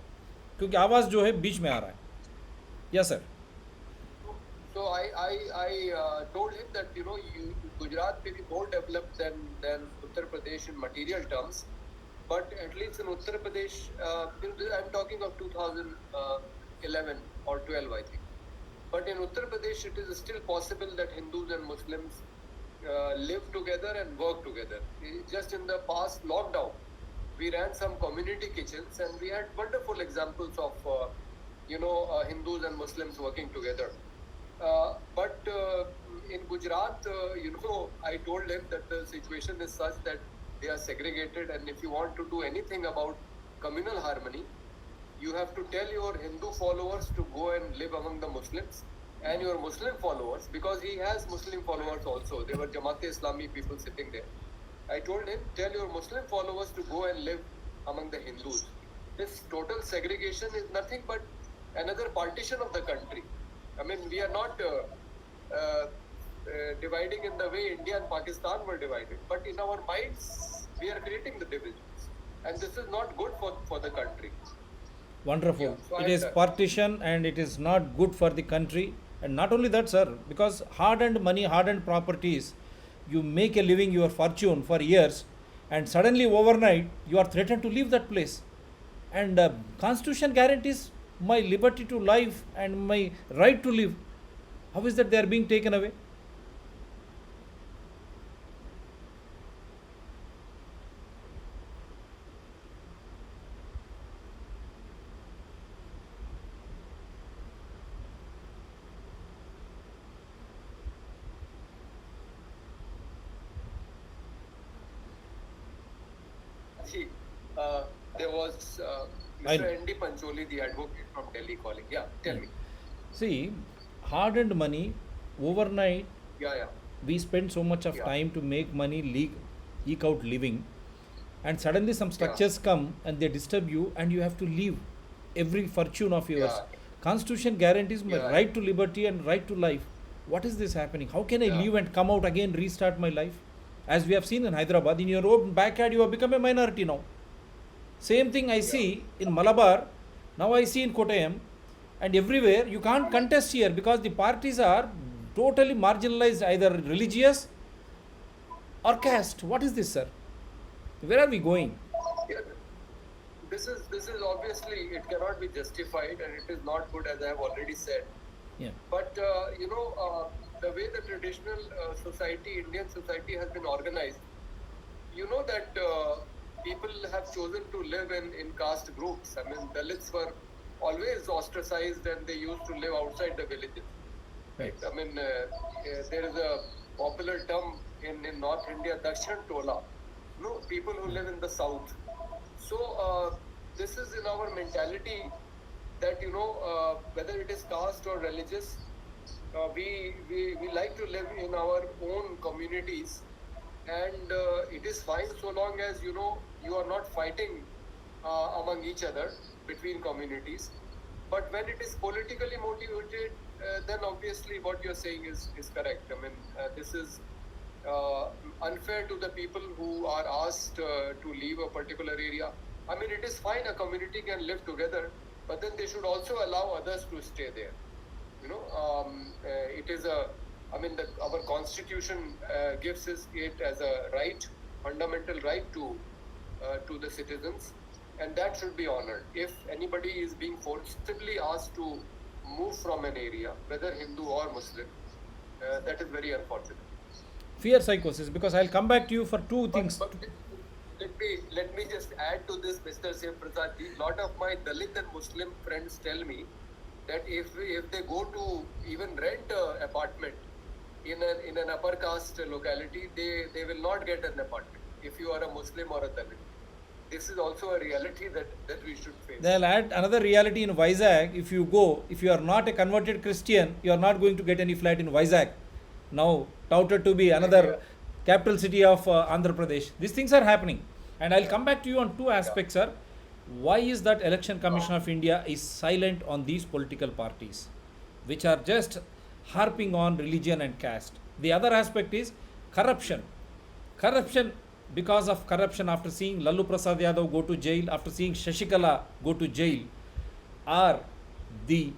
क्योंकि आवाज़ जो है बीच में आ रहा है। Yes sir. So I told him that Gujarat may be more developed than Uttar Pradesh in material terms, but at least in Uttar Pradesh, I'm talking of 2011 or 12, I think. But in Uttar Pradesh, it is still possible that Hindus and Muslims live together and work together. Just in the past lockdown, we ran some community kitchens, and we had wonderful examples of Hindus and Muslims working together. But in Gujarat, I told him that the situation is such that they are segregated, and if you want to do anything about communal harmony, you have to tell your Hindu followers to go and live among the Muslims, and your Muslim followers, because he has Muslim followers also. There were Jamaat-e-Islami people sitting there. I told him, tell your Muslim followers to go and live among the Hindus. This total segregation is nothing but another partition of the country. I mean, we are not dividing in the way India and Pakistan were divided, but in our minds, we are creating the divisions. And this is not good for the country. Wonderful. Yeah, so it is partition, and it is not good for the country. And not only that, sir, because hard-earned money, hard-earned properties, you make a living, your fortune for years, and suddenly overnight, you are threatened to leave that place. And Constitution guarantees my liberty to life and my right to live. How is that they are being taken away? There was Mr. N.D. Pancholi, the advocate from Delhi, calling. Yeah, tell me. See, hard-earned money, overnight, Yeah. we spend so much of time to make money, eke out living, and suddenly some structures come and they disturb you, and you have to leave every fortune of yours. Constitution guarantees my right to liberty and right to life. What is this happening? How can I leave and come out again, restart my life? As we have seen in Hyderabad, in your own backyard, you have become a minority now. Same thing I see in Malabar, now I see in Kottayam, and everywhere. You can't contest here because the parties are totally marginalized, either religious or caste. What is this, sir? Where are we going? Yeah. This is obviously, it cannot be justified, and it is not good, as I have already said. Yeah. But the way the traditional Indian society has been organized, that people have chosen to live in caste groups. I mean, Dalits were always ostracized, and they used to live outside the villages. Right? I mean, there is a popular term in North India, Dakshin Tola. People who live in the south. So this is in our mentality that whether it is caste or religious, we like to live in our own communities, and it is fine so long as you are not fighting among each other between communities. But when it is politically motivated, then obviously what you're saying is correct. I mean, this is unfair to the people who are asked to leave a particular area. I mean, it is fine, a community can live together, but then they should also allow others to stay there. It is our constitution gives it as a right, fundamental right to the citizens, and that should be honored. If anybody is being forcibly asked to move from an area, whether Hindu or Muslim, that is very unfortunate. Fear psychosis, because I'll come back to you for two things. But let me just add to this, Mr. Shiv Prasad ji. Lot of my Dalit and Muslim friends tell me that if they go to even rent an apartment in an upper caste locality, they will not get an apartment if you are a Muslim or a Dalit. This is also a reality that we should face. They'll add another reality in Vizag. If you are not a converted Christian, you are not going to get any flat in Vizag, now touted to be another capital city of Andhra Pradesh. These things are happening, and I'll come back to you on two aspects, sir. Why is that Election Commission of India is silent on these political parties, which are just harping on religion and caste? The other aspect is corruption. Because of corruption, after seeing Lalu Prasad Yadav go to jail, after seeing Shashikala go to jail, are the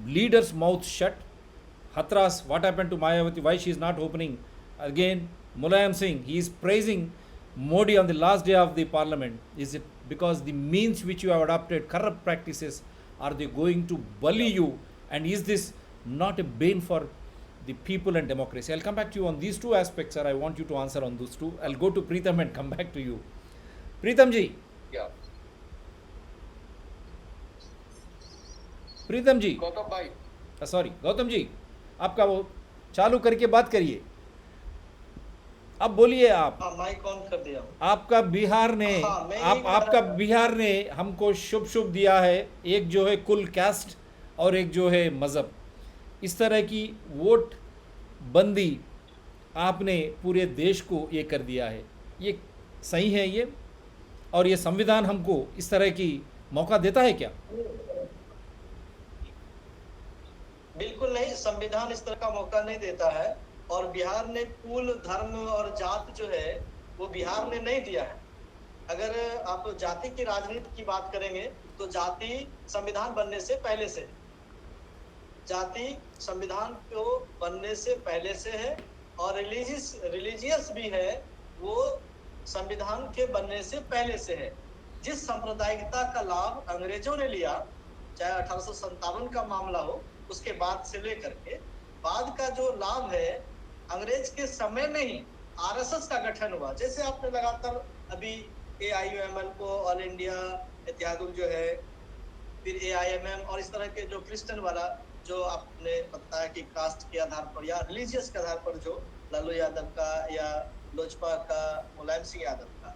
leaders' mouths shut? Hathras, what happened to Mayawati? Why she is not opening? Again, Mulayam Singh, he is praising Modi on the last day of the parliament. Is it because the means which you have adopted, corrupt practices, are they going to bully you? And is this not a bane for the people and democracy? I'll come back to you on these two aspects, sir. I want you to answer on those two. I'll go to Preetham and come back to you. Preetham ji. Yeah. Preetam ji, Gautam bhai. Sorry Gautam ji, आपका वो चालू करके बात करिए. अब बोलिए आप. हाँ, माइक ऑन कर दिया हूँ. आपका बिहार ने आपका बिहार ने हमको शुभ दिया है. एक जो है कुल कास्ट और एक जो है मज़हब. इस तरह की वोट बंदी आपने पूरे देश को ये कर दिया है. ये सही है ये? और ये संविधान हमको इस तरह की मौका देता है क्या? बिल्कुल नहीं, संविधान इस तरह का मौका नहीं देता है. और बिहार ने कुल, धर्म और जात जो है वो बिहार ने नहीं दिया है. अगर आप जाति की राजनीति की बात करेंगे तो जाति संविधान बनने से पहले से, जाति संविधान को बनने से पहले से है. और रिलीजियस भी है, वो संविधान के बनने से पहले से है. जिस सांप्रदायिकता का लाभ अंग्रेजों ने लिया, चाहे 1857 का मामला हो, उसके बाद से लेकर के बाद का जो लाभ है, अंग्रेज के समय में ही आरएसएस का गठन हुआ. जैसे आपने लगातार अभी एआईयूएमएल को, ऑल इंडिया इत्तेहादुल जो है, फिर एआईएमएम और इस तरह के जो क्रिश्चियन वाला जो आपने बताया कि कास्ट के आधार पर या रिलीजियस के आधार पर जो लालू यादव का या लोजपा का मुलायम सिंह यादव का,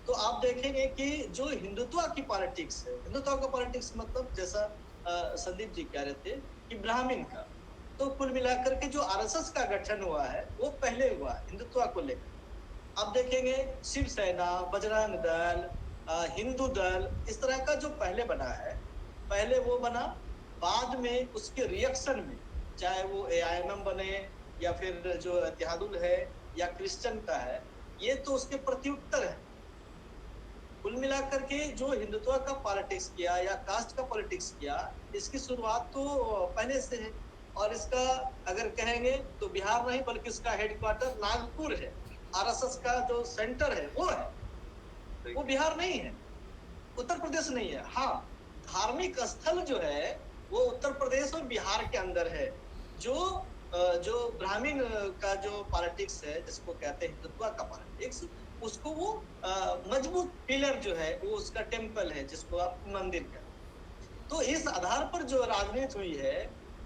तो आप देखेंगे कि जो हिंदुत्व की पॉलिटिक्स है, हिंदुत्व का पॉलिटिक्स मतलब जैसा संदीप जी कह रहे थे कि ब्राह्मण का, तो कुल मिलाकर के जो आरएसएस का गठन हुआ है वो पहले हुआ है हिंदुत्व को लेकर. आप देखेंगे शिवसेना, बजरंग दल, हिंदू दल, इस तरह का जो पहले बना है, पहले वो बना. बाद में उसके रिएक्शन में चाहे वो एआईएमएम बने या फिर जो इत्तेहादुल है या क्रिश्चियन का है, ये तो उसके प्रत्युत्तर है. कुल मिलाकर के जो हिंदुत्व का पॉलिटिक्स किया या कास्ट का पॉलिटिक्स किया, इसकी शुरुआत तो पहले से है. और इसका अगर कहेंगे तो बिहार नहीं बल्कि इसका हेडक्वार्टर नागपुर है. आरएसएस का जो सेंटर है वो है, वो बिहार नहीं है, उत्तर प्रदेश नहीं है. हाँ, धार्मिक स्थल जो है वो उत्तर प्रदेश और बिहार के अंदर है. जो ब्राह्मण का जो पॉलिटिक्स है, जिसको कहते हैं हिंदुत्व का पॉलिटिक्स, उसको वो मजबूत पिलर जो है वो उसका टेम्पल है, जिसको आप मंदिर कहते हैं. तो इस आधार पर जो राजनीति हुई है,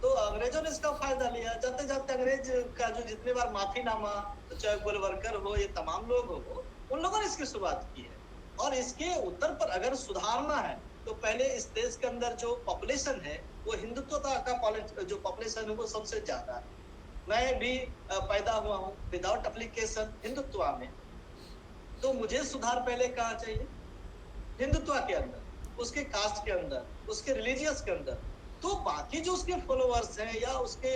तो अंग्रेजों ने इसका फायदा लिया. जाते जाते अंग्रेज का जो जितने बार माफीनामा, तो चाहे गोलवरकर हो, ये तमाम लोग हो, उन लोगों ने इसकी शुरुआत की है. और इसके उत्तर पर अगर सुधारना है तो पहले इस देश के अंदर जो पॉपुलेशन है वो हिंदुत्वता का जो पॉपुलेशन है वो सबसे ज्यादा है। मैं भी पैदा हुआ हूँ विदाउट एप्लीकेशन हिंदुत्व में, तो मुझे सुधार पहले कहा चाहिए हिंदुत्व के अंदर, उसके कास्ट के अंदर, उसके रिलीजियस के अंदर। तो बाकी जो उसके फॉलोअर्स हैं या उसके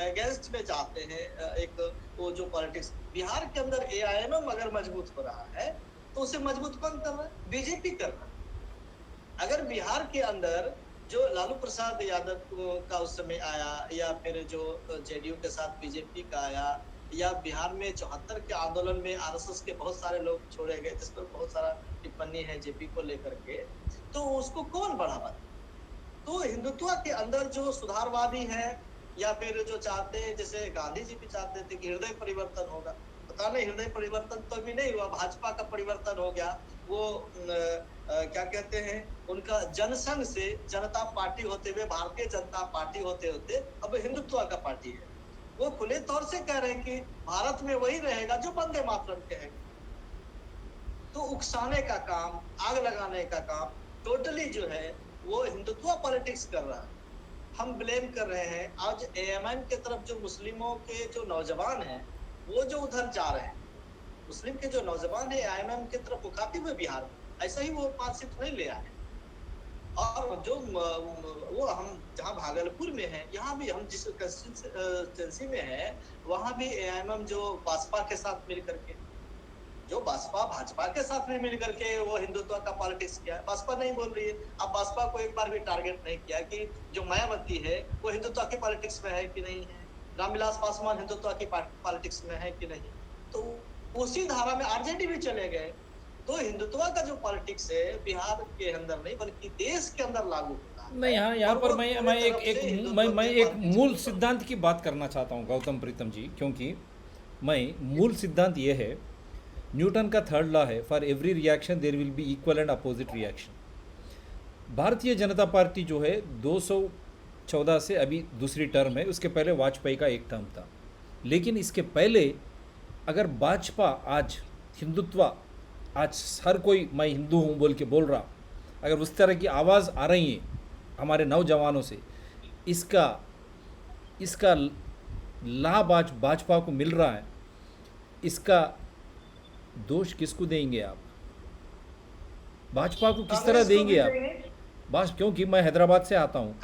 अगेंस्ट में जाते हैं एक वो जो पॉलिटिक्स, बिहार के अंदर एआईएमएम अगर मजबूत हो रहा है तो उसे मजबूत कौन कर रहा है? बीजेपी कर रहा है। अगर बिहार के अंदर जो लालू प्रसाद यादव का उस समय आया या फिर जो जेडीयू के साथ बीजेपी का आया या बिहार में 74 के आंदोलन में आरएसएस के बहुत सारे लोग छोड़े गए जिस पर बहुत सारा टिप्पणी है जेपी को लेकर के, तो उसको कौन बढ़ावा दे? तो हिंदुत्व के अंदर जो सुधारवादी है या फिर जो चाहते हैं, जैसे गांधी जी भी चाहते थे कि हृदय परिवर्तन होगा, पता नहीं हृदय परिवर्तन तो अभी नहीं हुआ, भाजपा का परिवर्तन हो गया। वो क्या कहते हैं, उनका जनसंघ से जनता पार्टी होते हुए भारतीय जनता पार्टी होते होते अब हिंदुत्व का पार्टी है। वो खुले तौर से कह रहे हैं कि भारत में वही रहेगा जो वंदे मातरम कहेगा। तो उकसाने का काम, आग लगाने का काम टोटली जो है वो हिंदुत्व पॉलिटिक्स कर रहा है। हम ब्लेम कर रहे हैं आज एएमएम के तरफ जो मुस्लिमों के जो नौजवान हैं वो जो उधर जा रहे हैं, मुस्लिम के जो नौजवान है एएमएम के तरफ वो काफी हुए बिहार में, ऐसा ही वो 5 सीट नहीं ले आए। और जो वो हम जहाँ भागलपुर में है, यहाँ भी हम जिस कंस्टिट्यूंसी में है वहाँ भी एएमएम जो बसपा के साथ मिल करके, जो बसपा भाजपा के साथ में मिल करके वो हिंदुत्व का पॉलिटिक्स किया है। बसपा नहीं बोल रही है। अब बसपा को एक बार भी टारगेट नहीं किया कि जो मायावती है वो हिंदुत्व की पॉलिटिक्स में है कि नहीं है, रामविलास पासवान हिंदुत्व की पॉलिटिक्स में है कि नहीं। तो उसी धारा में आरजेडी भी चले गए। तो हिंदुत्व का जो पॉलिटिक्स है बिहार के अंदर नहीं बल्कि देश के अंदर लागू होता है। नहीं, यहाँ पर मैं एक मूल सिद्धांत की बात करना चाहता हूँ गौतम प्रीतम जी, क्योंकि मैं मूल सिद्धांत ये है, न्यूटन का थर्ड लॉ है, for every reaction there will be equal and opposite reaction. Bharatiya Janata party जो है 214 से अभी दूसरी टर्म है, उसके पहले वाजपेयी का एक टर्म था। लेकिन इसके पहले अगर भाजपा आज हिंदुत्व, आज हर कोई मैं हिंदू हूँ बोल के बोल रहा, अगर उस तरह की आवाज़ आ रही है हमारे नौजवानों से, इसका लाभ आज भाजपा को मिल रहा है, इसका दोष किसको देंगे आप? भाजपा को किस तरह देंगे आप? बस क्योंकि मैं हैदराबाद से आता हूँ,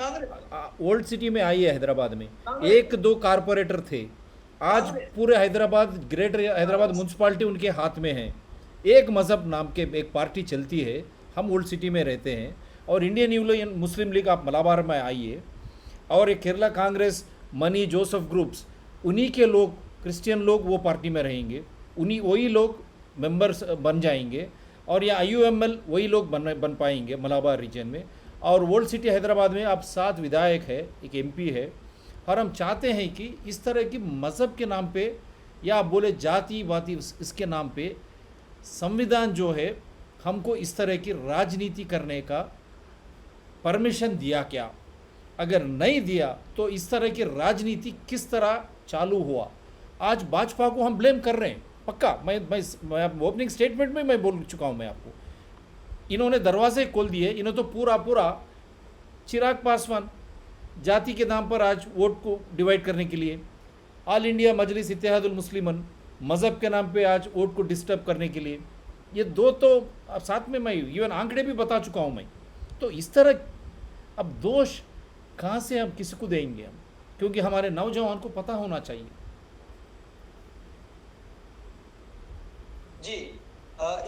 ओल्ड सिटी में आई है हैदराबाद में 1-2 कारपोरेटर थे, आज पूरे हैदराबाद, ग्रेटर हैदराबाद म्यूनसिपालिटी उनके हाथ में है। एक मज़हब नाम के एक पार्टी चलती है, हम ओल्ड सिटी में रहते हैं, और इंडियन यूनियन मुस्लिम लीग आप मलाबार में आइए, और एक Kerala Congress, money Joseph groups, उन्हीं के लोग, क्रिश्चियन लोग वो पार्टी में रहेंगे, वही लोग मेंबर्स बन जाएंगे, और या IUML वही लोग बन पाएंगे मलाबार रीजन में। और ओल्ड सिटी हैदराबाद में अब 7 विधायक है, एक MP है, और हम चाहते हैं कि इस तरह की मज़हब के नाम पे या आप बोले जाति वाति इसके नाम पे संविधान जो है हमको इस तरह की राजनीति करने का परमिशन दिया क्या? अगर नहीं दिया तो इस तरह की राजनीति किस तरह चालू हुआ? आज भाजपा को हम ब्लेम कर रहे हैं, पक्का। मैं ओपनिंग स्टेटमेंट में मैं बोल चुका हूँ मैं आपको, इन्होंने दरवाजे खोल दिए। इन्होंने तो पूरा चिराग पासवान जाति के नाम पर आज वोट को डिवाइड करने के लिए, ऑल इंडिया मजलिस इत्तेहादुल मुस्लिमन मज़हब के नाम पे आज वोट को डिस्टर्ब करने के लिए, ये दो तो अब साथ में मैं इवन आंकड़े भी बता चुका हूँ मैं। तो इस तरह अब दोष कहाँ से हम किसी को देंगे हम? क्योंकि हमारे नौजवान को पता होना चाहिए। जी,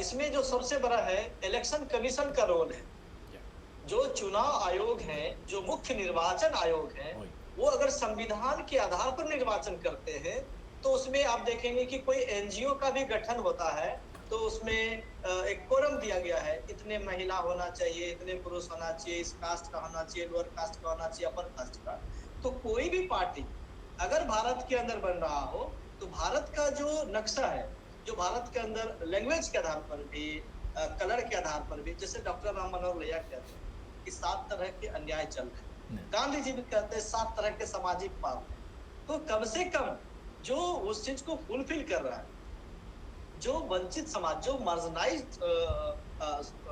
इसमें जो सबसे बड़ा है इलेक्शन कमीशन का रोल है। जो चुनाव आयोग है, जो मुख्य निर्वाचन आयोग है, वो अगर संविधान के आधार पर निर्वाचन करते हैं तो उसमें आप देखेंगे कि कोई NGO का भी गठन होता है तो उसमें एक कोरम दिया गया है, इतने महिला होना चाहिए, इतने पुरुष होना चाहिए, इस कास्ट का होना चाहिए, लोअर कास्ट का होना चाहिए, अपर कास्ट का। तो कोई भी पार्टी अगर भारत के अंदर बन रहा हो तो भारत का जो नक्शा है, जो भारत के अंदर लैंग्वेज के आधार पर भी, कलर के आधार पर भी, जैसे डॉक्टर राम मनोहर लोहिया कहते हैं कि 7 तरह के अन्याय चल रहे हैं, गांधी जी भी कहते हैं 7 तरह के सामाजिक पाप है। तो कम से कम जो उस चीज को फुलफिल कर रहा है, जो वंचित समाज, जो मार्जिनाइज्ड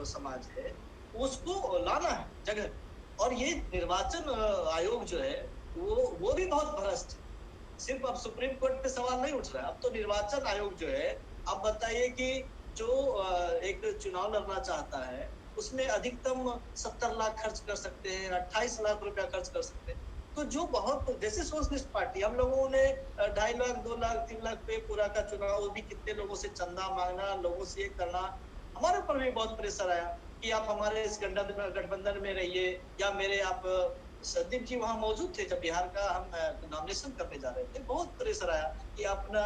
समाज है, उसको लाना है जगह। और ये निर्वाचन आयोग जो है वो भी बहुत भ्रष्ट है। सिर्फ अब सुप्रीम कोर्ट पे सवाल नहीं उठ रहा है, अब तो निर्वाचन आयोग जो है, आप बताइए कि जो एक चुनाव लड़ना चाहता है उसमें अधिकतम 70 लाख खर्च कर सकते हैं, 28 लाख रुपया खर्च कर सकते हैं। तो जो बहुत जैसे सोशलिस्ट पार्टी, हम लोगों ने 2.5 लाख 2 लाख 3 लाख पे पूरा का चुनाव, वो भी कितने लोगों से चंदा मांगना, लोगों से ये करना। हमारे ऊपर भी बहुत प्रेशर आया कि आप हमारे इस गठबंधन में रहिए, या मेरे आप संदीप जी वहां मौजूद थे जब बिहार का हम नॉमिनेशन करने जा रहे थे। बहुत प्रेशर आया कि अपना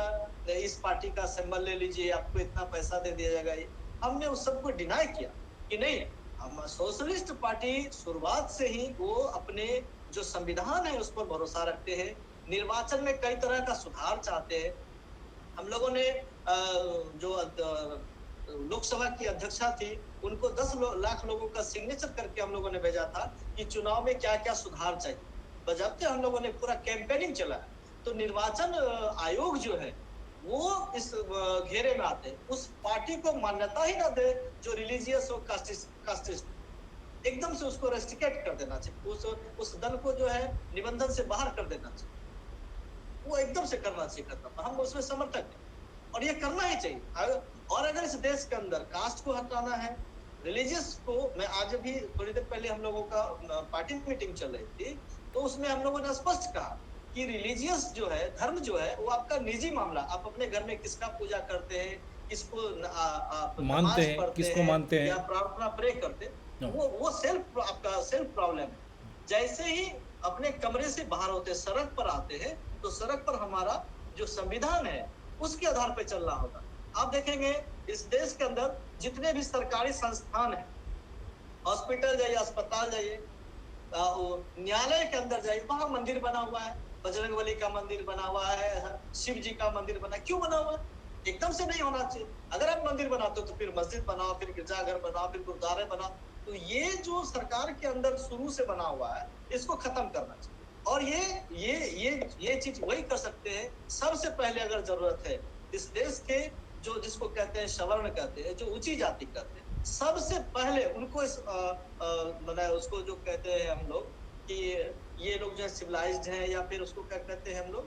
इस पार्टी का सिंबल ले लीजिए, आपको इतना पैसा दे दिया जाएगा। हमने उस सबको डिनाई किया कि नहीं, हम सोशलिस्ट पार्टी शुरुआत से ही वो अपने जो संविधान है उस पर भरोसा रखते हैं। निर्वाचन में कई तरह का सुधार चाहते हैं। हम लोगों ने जो लोकसभा की अध्यक्षा थी, उनको 10 लाख लोगों का सिग्नेचर करके हम लोगों ने भेजा था कि चुनाव में क्या क्या सुधार चाहिए। बजाते हम लोगों ने पूरा कैंपेनिंग चला। तो निर्वाचन आयोग जो है वो इस घेरे में आते, उस पार्टी को मान्यता ही ना दे जो रिलीजियस और कास्टिस्ट, एकदम से उसको रेस्ट्रिकेट कर देना चाहिए। उस दल को जो है निबंधन से बाहर कर देना चाहिए, वो एकदम से करना चाहिए खत्म। हम उसमें समर्थक हैं और ये करना ही चाहिए। और अगर इस देश के अंदर कास्ट को हटाना है, रिलीजियस को, मैं आज भी थोड़ी देर पहले हम लोगों का पार्टी मीटिंग चल रही थी, तो उसमें हम लोगों ने स्पष्ट कहा कि रिलीजियस जो है, धर्म जो है, वो आपका निजी मामला। आप अपने घर में किसका पूजा करते हैं, किसको मानते हैं, किसको मानते हैं, या प्रार्थना प्रे करते हैं, वो सेल्फ, आपका सेल्फ प्रॉब्लम है। जैसे ही अपने कमरे से बाहर होते, सड़क पर आते हैं, तो सड़क पर हमारा जो संविधान है उसके आधार पर चलना होगा। आप देखेंगे इस देश के अंदर जितने भी सरकारी संस्थान है, हॉस्पिटल जाइए, अस्पताल जाइए, न्यायालय के अंदर जाइए, वहां मंदिर बना हुआ है, बजरंगबली का मंदिर बना हुआ है, शिव जी का मंदिर बना, क्यों बना हुआ है? एकदम से नहीं होना चाहिए। अगर आप मंदिर बनाते हो तो फिर मस्जिद बनाओ, फिर गिरजाघर बनाओ, फिर गुरुद्वारे बनाओ। तो ये जो सरकार के अंदर शुरू से बना हुआ है, इसको खत्म करना चाहिए। और ये चीज वही कर सकते हैं। सबसे पहले अगर जरूरत है इस देश के जो, जिसको कहते हैं सवर्ण कहते हैं, जो ऊंची जाति कहते हैं, सबसे पहले उनको इस उसको जो कहते हैं हम लोग कि ये लोग जो है सिविलाइज्ड हैं, या फिर उसको क्या कहते हैं हम लोग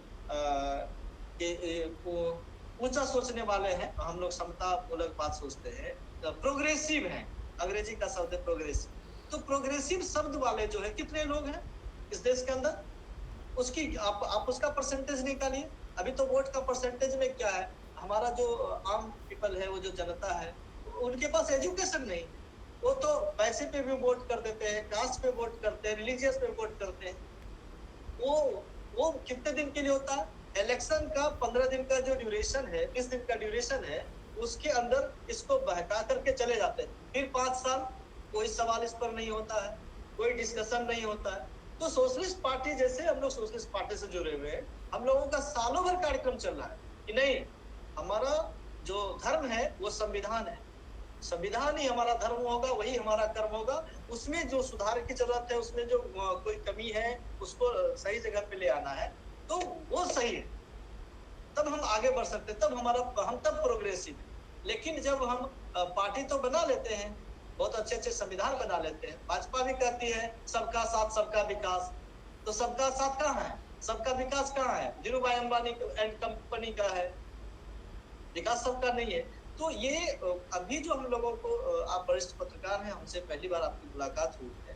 ऊंचा सोचने वाले हैं, हम लोग समता मूलक बात सोचते हैं, प्रोग्रेसिव हैं, अंग्रेजी का शब्द है प्रोग्रेसिव। तो प्रोग्रेसिव शब्द वाले जो है कितने लोग हैं इस देश के अंदर, उसकी आप उसका परसेंटेज निकालिए। अभी तो वोट का परसेंटेज में क्या है, हमारा जो आम पीपल है, वो जो जनता है, उनके पास एजुकेशन नहीं, वो तो पैसे पे भी वोट कर देते हैं, कास्ट पे वोट करते हैं, रिलीजियस पे वोट करते हैं। वो कितने दिन के लिए होता है? इलेक्शन का 15 दिन का जो ड्यूरेशन है, 20 दिन का ड्यूरेशन है, उसके अंदर इसको बहका करके चले जाते हैं। फिर 5 साल कोई सवाल इस पर नहीं होता है, कोई डिस्कशन नहीं होता है। तो सोशलिस्ट पार्टी, जैसे हम लोग सोशलिस्ट पार्टी से जुड़े हुए हैं, हम लोगों का सालों भर कार्यक्रम चल रहा है कि नहीं, हमारा जो धर्म है वो संविधान है, संविधान ही हमारा धर्म होगा, वही हमारा कर्म होगा। उसमें जो सुधार की जरूरत है, उसमें जो कोई कमी है, उसको सही जगह पे ले आना है, तो वो सही है, तब हम आगे बढ़ सकते, तब हम तब प्रोग्रेसिव है। लेकिन जब हम पार्टी तो बना लेते हैं, बहुत अच्छे अच्छे संविधान बना लेते हैं, भाजपा भी कहती है सबका साथ सबका विकास, तो सबका साथ कहाँ है, सबका विकास कहाँ है? धीरू भाई अंबानी एंड कंपनी का है, विकास सबका नहीं है। तो ये अभी जो हम लोगों को, आप वरिष्ठ पत्रकार हैं, हमसे पहली बार आपकी मुलाकात हुई है,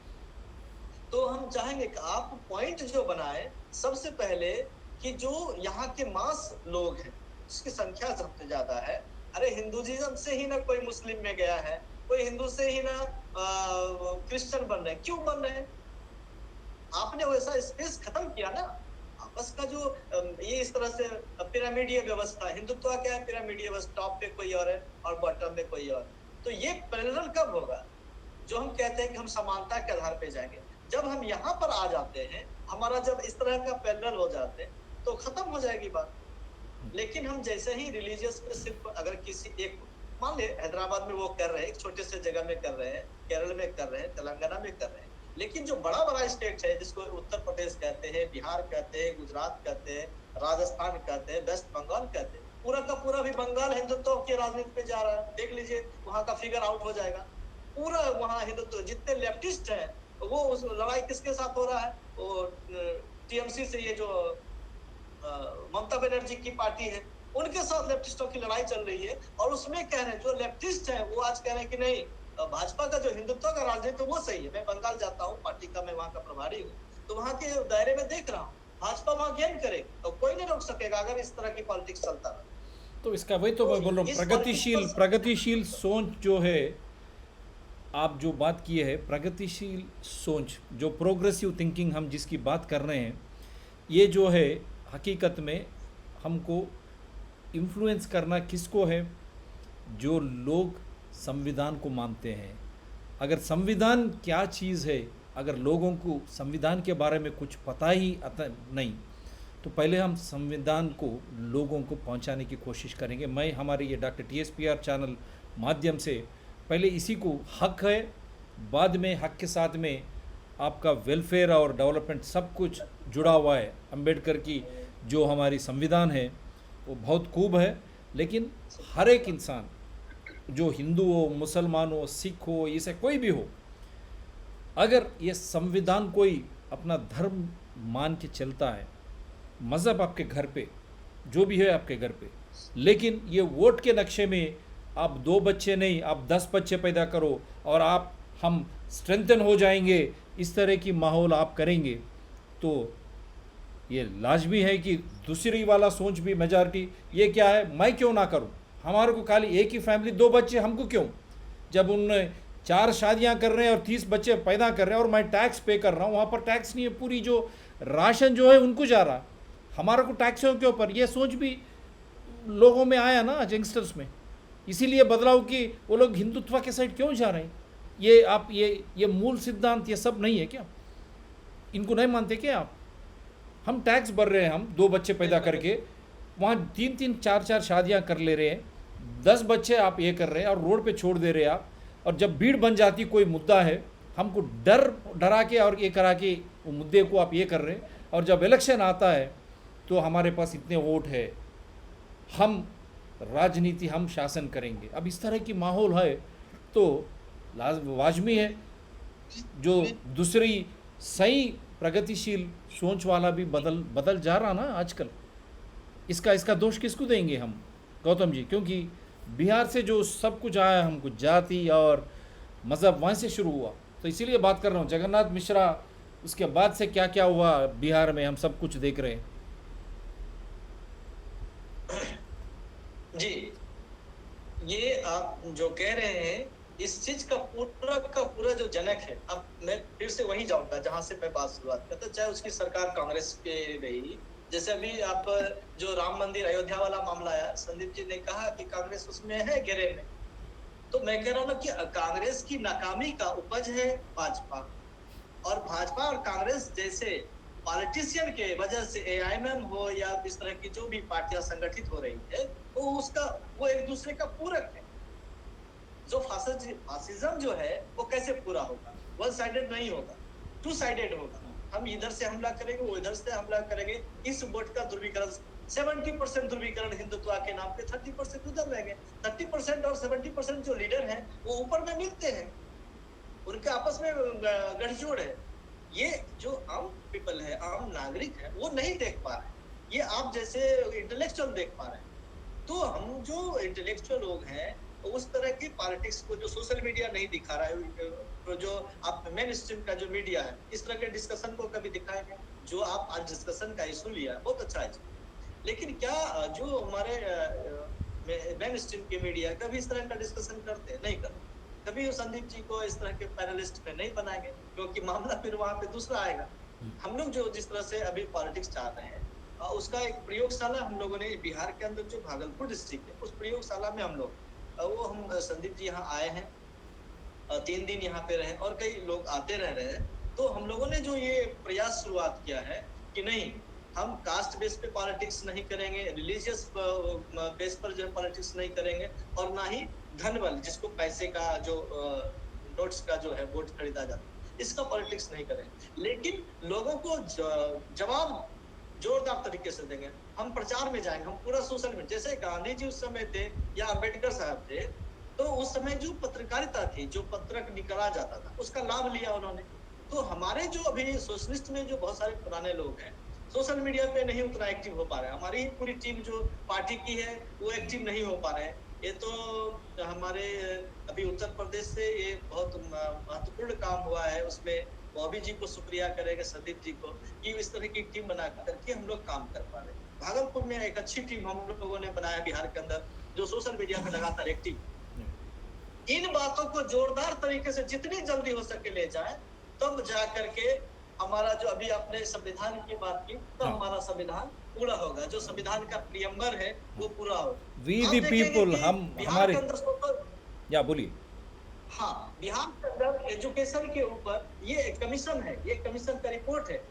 तो हम चाहेंगे कि आप पॉइंट जो बनाए सबसे पहले कि जो यहाँ के मास लोग हैं, उसकी संख्या सबसे ज्यादा है। अरे हिंदुइज्म से ही ना कोई मुस्लिम में गया है, कोई हिंदू से ही ना क्रिश्चियन बन रहे हैं, क्यों बन रहे हैं? आपने वैसा स्पेस खत्म किया ना, आपस का जो ये इस तरह से पिरामिडीय व्यवस्था, हिंदुत्व क्या है? पिरामिडीय व्यवस्था, टॉप पे कोई और है और बॉटम में कोई और। तो ये पैरेलल कब होगा? जो हम कहते हैं कि हम समानता के आधार पे जाएंगे, जब हम यहाँ पर आ जाते हैं, हमारा जब इस तरह का पैरेलल हो जाते हैं, तो खत्म हो जाएगी बात। लेकिन हम जैसे ही रिलीजियस में सिर्फ अगर किसी एक, मान ले हैदराबाद में वो कर रहे हैं, एक छोटे से जगह में कर रहे हैं, केरल में कर रहे हैं, तेलंगाना में कर रहे हैं, लेकिन जो बड़ा बड़ा स्टेट है, जिसको उत्तर प्रदेश कहते हैं, बिहार कहते हैं, गुजरात कहते हैं, राजस्थान कहते हैं, वेस्ट बंगाल कहते हैं, पूरा का पूरा भी बंगाल हिंदुत्व की राजनीति पे जा रहा है, देख लीजिए वहां का फिगर आउट हो जाएगा। पूरा वहां हिंदुत्व, जितने लेफ्टिस्ट हैं वो उस लड़ाई किसके साथ हो रहा है, वो टीएमसी से, ये जो ममता बनर्जी की पार्टी है उनके साथ लेफ्टिस्टों की लड़ाई चल रही है। और उसमें कह रहे हैं जो लेफ्टिस्ट हैं वो आज कह रहे हैं कि नहीं, भाजपा का जो हिंदुत्व का राजनीति वो सही है। मैं बंगाल जाता हूँ, पार्टी का मैं वहाँ का प्रभारी हूँ, तो वहाँ के दायरे में देख रहा हूँ भाजपा वहाँ गेन करेगी, तो कोई नहीं रोक सकेगा अगर इस तरह की पॉलिटिक्स चलता रहा। तो इसका वही तो मैं बोल रहा हूँ, प्रगतिशील सोच जो है, आप जो बात किए है प्रगतिशील सोच, जो प्रोग्रेसिव थिंकिंग हम जिसकी बात कर रहे हैं, ये जो है हकीकत में हमको इन्फ्लुएंस करना किसको है, जो लोग संविधान को मानते हैं। अगर संविधान क्या चीज़ है, अगर लोगों को संविधान के बारे में कुछ पता ही नहीं, तो पहले हम संविधान को लोगों को पहुंचाने की कोशिश करेंगे। मैं हमारे ये डॉक्टर TSPR चैनल माध्यम से पहले इसी को हक है, बाद में हक के साथ में आपका वेलफेयर और डेवलपमेंट सब कुछ जुड़ा हुआ है। अंबेडकर की जो हमारी संविधान है वो बहुत खूब है, लेकिन हर एक इंसान, जो हिंदू हो, मुसलमान हो, सिख हो, इसे कोई भी हो, अगर ये संविधान कोई अपना धर्म मान के चलता है, मज़हब आपके घर पे जो भी है आपके घर पे, लेकिन ये वोट के नक्शे में आप 2 बच्चे नहीं, आप 10 बच्चे पैदा करो और हम स्ट्रेंथन हो जाएंगे, इस तरह की माहौल आप करेंगे, तो ये लाजमी है कि दूसरी वाला सोच भी मेजॉरिटी, ये क्या है, मैं क्यों ना करूं, हमारे को खाली एक ही फैमिली 2 बच्चे, हमको क्यों, जब उन 4 शादियां कर रहे हैं और 30 बच्चे पैदा कर रहे हैं और मैं टैक्स पे कर रहा हूं, वहाँ पर टैक्स नहीं है, पूरी जो राशन जो है उनको जा रहा, हमारे को टैक्सों के ऊपर, ये सोच भी लोगों में आया ना यंगस्टर्स में, इसीलिए बदलाव कि वो लोग हिंदुत्व के साइड क्यों जा रहे हैं। ये आप ये मूल सिद्धांत ये सब नहीं है क्या, इनको नहीं मानते क्या आप? हम टैक्स भर रहे हैं, हम 2 बच्चे पैदा करके वहाँ 3-3 4-4 शादियाँ कर ले रहे हैं, 10 बच्चे आप ये कर रहे हैं और रोड पे छोड़ दे रहे हैं आप, और जब भीड़ बन जाती कोई मुद्दा है, हमको डरा के और ये करा के वो मुद्दे को आप ये कर रहे हैं, और जब इलेक्शन आता है तो हमारे पास इतने वोट है, हम राजनीति, हम शासन करेंगे। अब इस तरह की माहौल है तो वाजमी है जो दूसरी सही प्रगतिशील सोच वाला भी बदल जा रहा ना आजकल। इसका दोष किसको देंगे हम, गौतम जी? क्योंकि बिहार से जो सब कुछ आया, हमको जाति और मज़हब वहाँ से शुरू हुआ, तो इसीलिए बात कर रहा हूँ। जगन्नाथ मिश्रा, उसके बाद से क्या क्या हुआ बिहार में, हम सब कुछ देख रहे हैं। जी, ये आप जो कह रहे हैं, इस चीज का पूरा जो जनक है, अब मैं फिर से वहीं जाऊंगा जहां से मैं बात शुरुआत करता, चाहे उसकी सरकार कांग्रेस पे रही। जैसे अभी आप जो राम मंदिर अयोध्या वाला मामला आया, संदीप जी ने कहा कि कांग्रेस उसमें है घेरे में, तो मैं कह रहा हूँ ना कि कांग्रेस की नाकामी का उपज है भाजपा, और भाजपा और कांग्रेस जैसे पॉलिटिशियन के वजह से AIMM हो या इस तरह की जो भी पार्टियां संगठित हो रही है, तो वो एक दूसरे का पूरक है। जो फासिज्म जो है वो कैसे पूरा होगा, 1 साइडेड नहीं होगा, 2 साइडेड होगा। हम इधर से हमला करेंगे, वो इधर से हमला करेंगे, इस वोट का ध्रुवीकरण 70% ध्रुवीकरण हिंदुत्व के नाम पे, 30% उधर रहेंगे। 30% और 70% जो लीडर हैं वो ऊपर में मिलते हैं, उनके आपस में गठजोड़ है। ये जो आम पीपल है, आम नागरिक है, वो नहीं देख पा रहे, ये आप जैसे इंटेलेक्चुअल देख पा रहे हैं। तो हम जो इंटेलेक्चुअल लोग हैं, तो उस तरह की पॉलिटिक्स को जो सोशल मीडिया नहीं दिखा रहा है, तो जो आप मेन स्ट्रीम का जो मीडिया है, इस तरह के डिस्कशन को कभी दिखाएंगे। जो आप आज डिस्कशन का इशू लिया, बहुत अच्छा है, लेकिन क्या जो हमारे मेन स्ट्रीम के मीडिया कभी इस तरह का डिस्कशन करते हैं? नहीं करते। कभी संदीप जी को इस तरह के पैनलिस्ट में नहीं बनाएंगे, क्योंकि मामला फिर वहां पे दूसरा आएगा। हम लोग जो जिस तरह से अभी पॉलिटिक्स चाह रहे हैं, उसका एक प्रयोगशाला हम लोगों ने बिहार के अंदर जो भागलपुर डिस्ट्रिक्ट है, उस प्रयोगशाला में हम संदीप जी यहाँ आए हैं, 3 दिन यहाँ पे रहे और कई लोग आते रह रहे हैं। तो हम लोगों ने जो ये प्रयास शुरुआत किया है कि नहीं, हम कास्ट बेस पे पॉलिटिक्स नहीं करेंगे, रिलीजियस बेस पर जो पॉलिटिक्स नहीं करेंगे, और ना ही धन बल, जिसको पैसे का जो नोट्स का जो है वोट खरीदा जाता है, इसका पॉलिटिक्स नहीं करेंगे। लेकिन लोगों को जवाब जोरदार तरीके से देंगे, हम प्रचार में जाएंगे, हम पूरा सोशल मीडिया, जैसे गांधी जी उस समय थे या अम्बेडकर साहब थे, तो उस समय जो पत्रकारिता थी, जो पत्रक निकाला जाता था, उसका लाभ लिया उन्होंने। तो हमारे जो अभी सोशलिस्ट में जो बहुत सारे पुराने लोग हैं, सोशल मीडिया पे नहीं उतना एक्टिव हो पा रहे हैं। हमारी पूरी टीम जो पार्टी की है वो एक्टिव नहीं हो पा रहे हैं। ये तो हमारे अभी उत्तर प्रदेश से ये बहुत महत्वपूर्ण काम हुआ है, उसमें बॉबी जी को शुक्रिया करेंगे, संदीप जी को, कि इस तरह की टीम बना करके हम लोग काम कर पा रहे हैं। भागलपुर में एक अच्छी टीम हम लोगों ने बनाया बिहार के अंदर, जो सोशल मीडिया पे लगातार एक्टिव। इन बातों को जोरदार तरीके से जितनी जल्दी हो सके ले जाए, तब जा करके हमारा जो अभी आपने संविधान की बात की, तब हमारा संविधान पूरा होगा। जो संविधान का प्रियम्बर है वो पूरा होगा। वी द पीपल, हम हमारे, या बोलिए। हाँ, बिहार के अंदर एजुकेशन के ऊपर ये कमीशन है, ये कमीशन का रिपोर्ट है,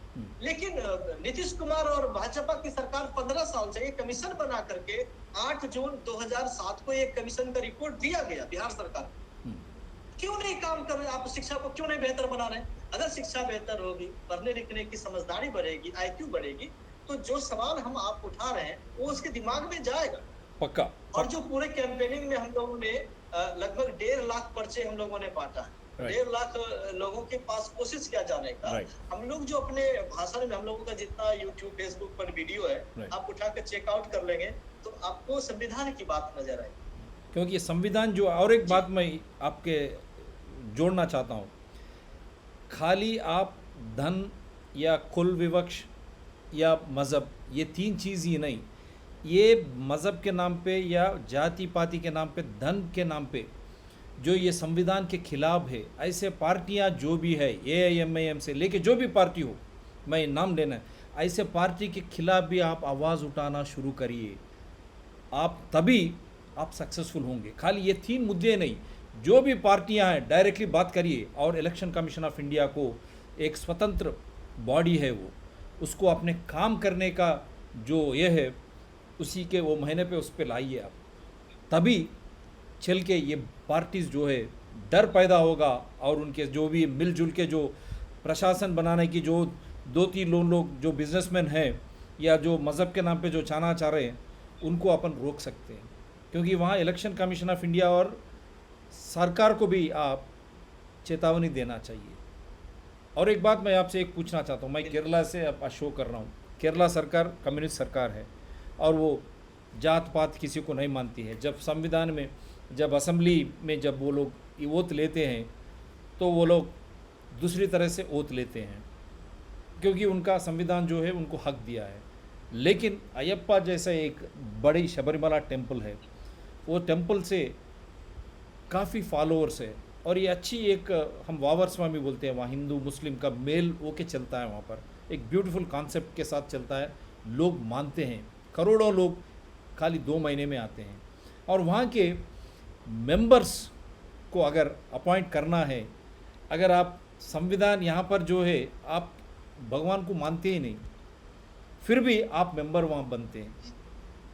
लेकिन नीतीश कुमार और भाजपा की सरकार 15 साल से ये कमीशन बना करके 8 जून 2007 को ये कमीशन का रिपोर्ट दिया गया बिहार सरकार। क्यों नहीं काम कर रहे आप? शिक्षा को क्यों नहीं बेहतर बना रहे? अगर शिक्षा बेहतर होगी, पढ़ने लिखने की समझदारी बढ़ेगी, IQ बढ़ेगी, तो जो सवाल हम आप उठा रहे हैं वो उसके दिमाग में जाएगा पक्का। और जो पूरे कैंपेनिंग में हम लोगों ने लगभग 1.5 लाख पर्चे हम लोगों ने बांटा है। 1.5 लाख लोगों के पास कोशिश किया जाने का। हम लोग जो अपने भाषण में, हम लोगों का जितना YouTube फेसबुक पर वीडियो है, आप उठा कर चेकआउट कर लेंगे तो आपको संविधान की बात नजर आएगी। क्योंकि ये संविधान जो, और एक बात मैं आपके जोड़ना चाहता हूँ, खाली आप धन या कुल विवक्ष या मज़हब, ये 3 चीज़ ही नहीं, ये मज़हब के नाम पे या जाति पाति के नाम पे, धन के नाम पे जो ये संविधान के खिलाफ है, ऐसे पार्टियां जो भी है, AIMIM से लेके जो भी पार्टी हो, मैं नाम लेना है, ऐसे पार्टी के खिलाफ भी आप आवाज़ उठाना शुरू करिए, आप तभी आप सक्सेसफुल होंगे। खाली ये 3 मुद्दे नहीं, जो भी पार्टियां हैं डायरेक्टली बात करिए। और इलेक्शन कमीशन ऑफ इंडिया को एक स्वतंत्र बॉडी है, वो उसको अपने काम करने का जो ये है, उसी के वो महीने पे उस पर लाइए आप, तभी चल के ये पार्टीज़ जो है डर पैदा होगा और उनके जो भी मिलजुल के जो प्रशासन बनाने की जो 2-3 लोग जो बिजनेसमैन हैं या जो मज़हब के नाम पे जो चाहना चाह रहे हैं, उनको अपन रोक सकते हैं। क्योंकि वहाँ इलेक्शन कमीशन ऑफ इंडिया और सरकार को भी आप चेतावनी देना चाहिए। और एक बात मैं आपसे एक पूछना चाहता हूँ, मैं केरला से अब शो कर रहा हूँ। केरला सरकार कम्युनिस्ट सरकार है और वो जात पात किसी को नहीं मानती है। जब संविधान में, जब असेंबली में जब वो लोग ओथ लेते हैं तो वो लोग दूसरी तरह से ओथ लेते हैं, क्योंकि उनका संविधान जो है उनको हक दिया है। लेकिन अयप्पा जैसा एक बड़ी शबरीमला टेम्पल है, वो टेम्पल से काफ़ी फॉलोअर्स है और ये अच्छी एक, हम वावर स्वामी बोलते हैं, वहाँ हिंदू मुस्लिम का मेल होके चलता है। वहाँ पर एक ब्यूटीफुल कॉन्सेप्ट के साथ चलता है, लोग मानते हैं, करोड़ों लोग खाली 2 महीने में आते हैं। और वहाँ के मेंबर्स को अगर अपॉइंट करना है, अगर आप संविधान यहाँ पर जो है, आप भगवान को मानते ही नहीं, फिर भी आप मेंबर वहाँ बनते हैं,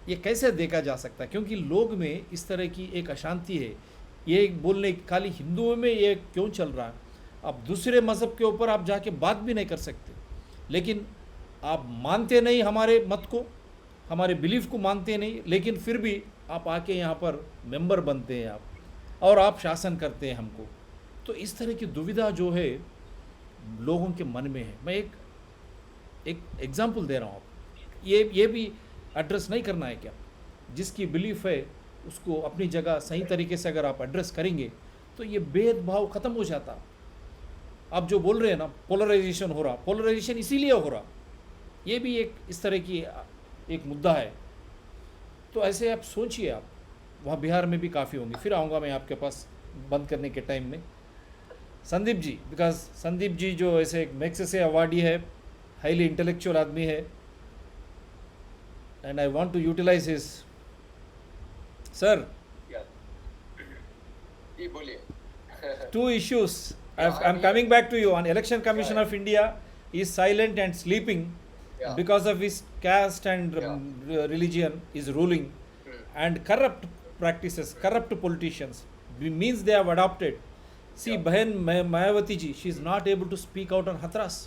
ये कैसे देखा जा सकता है? क्योंकि लोग में इस तरह की एक अशांति है। ये बोलने खाली हिंदुओं में ये क्यों चल रहा है? आप दूसरे मज़हब के ऊपर आप जाके बात भी नहीं कर सकते, लेकिन आप मानते नहीं हमारे मत को, हमारे बिलीफ को मानते नहीं, लेकिन फिर भी आप आके यहाँ पर मेंबर बनते हैं आप, और आप शासन करते हैं हमको। तो इस तरह की दुविधा जो है लोगों के मन में है। मैं एक एग्जांपल दे रहा हूँ, आप ये भी एड्रेस नहीं करना है क्या? जिसकी बिलीफ है उसको अपनी जगह सही तरीके से अगर आप एड्रेस करेंगे तो ये भेदभाव ख़त्म हो जाता। आप जो बोल रहे हैं ना, पोलराइजेशन हो रहा, पोलराइजेशन इसीलिए हो रहा, ये भी एक इस तरह की एक मुद्दा है। तो ऐसे आप सोचिए, आप वहाँ बिहार में भी काफ़ी होंगे। फिर आऊँगा मैं आपके पास बंद करने के टाइम में। संदीप जी, बिकॉज संदीप जी जो ऐसे एक मैग्सेसे अवार्डी है, हाईली इंटेलेक्चुअल आदमी है, and I want to utilise his. Sir, जी बोलिए। 2 issues. I'm coming back to you on Election Commission of India is silent and sleeping because of his caste and religion is ruling, and corrupt practices, corrupt politicians means they have adopted. See, Bahan Mayawati ji, she is not able to speak out on Hathras.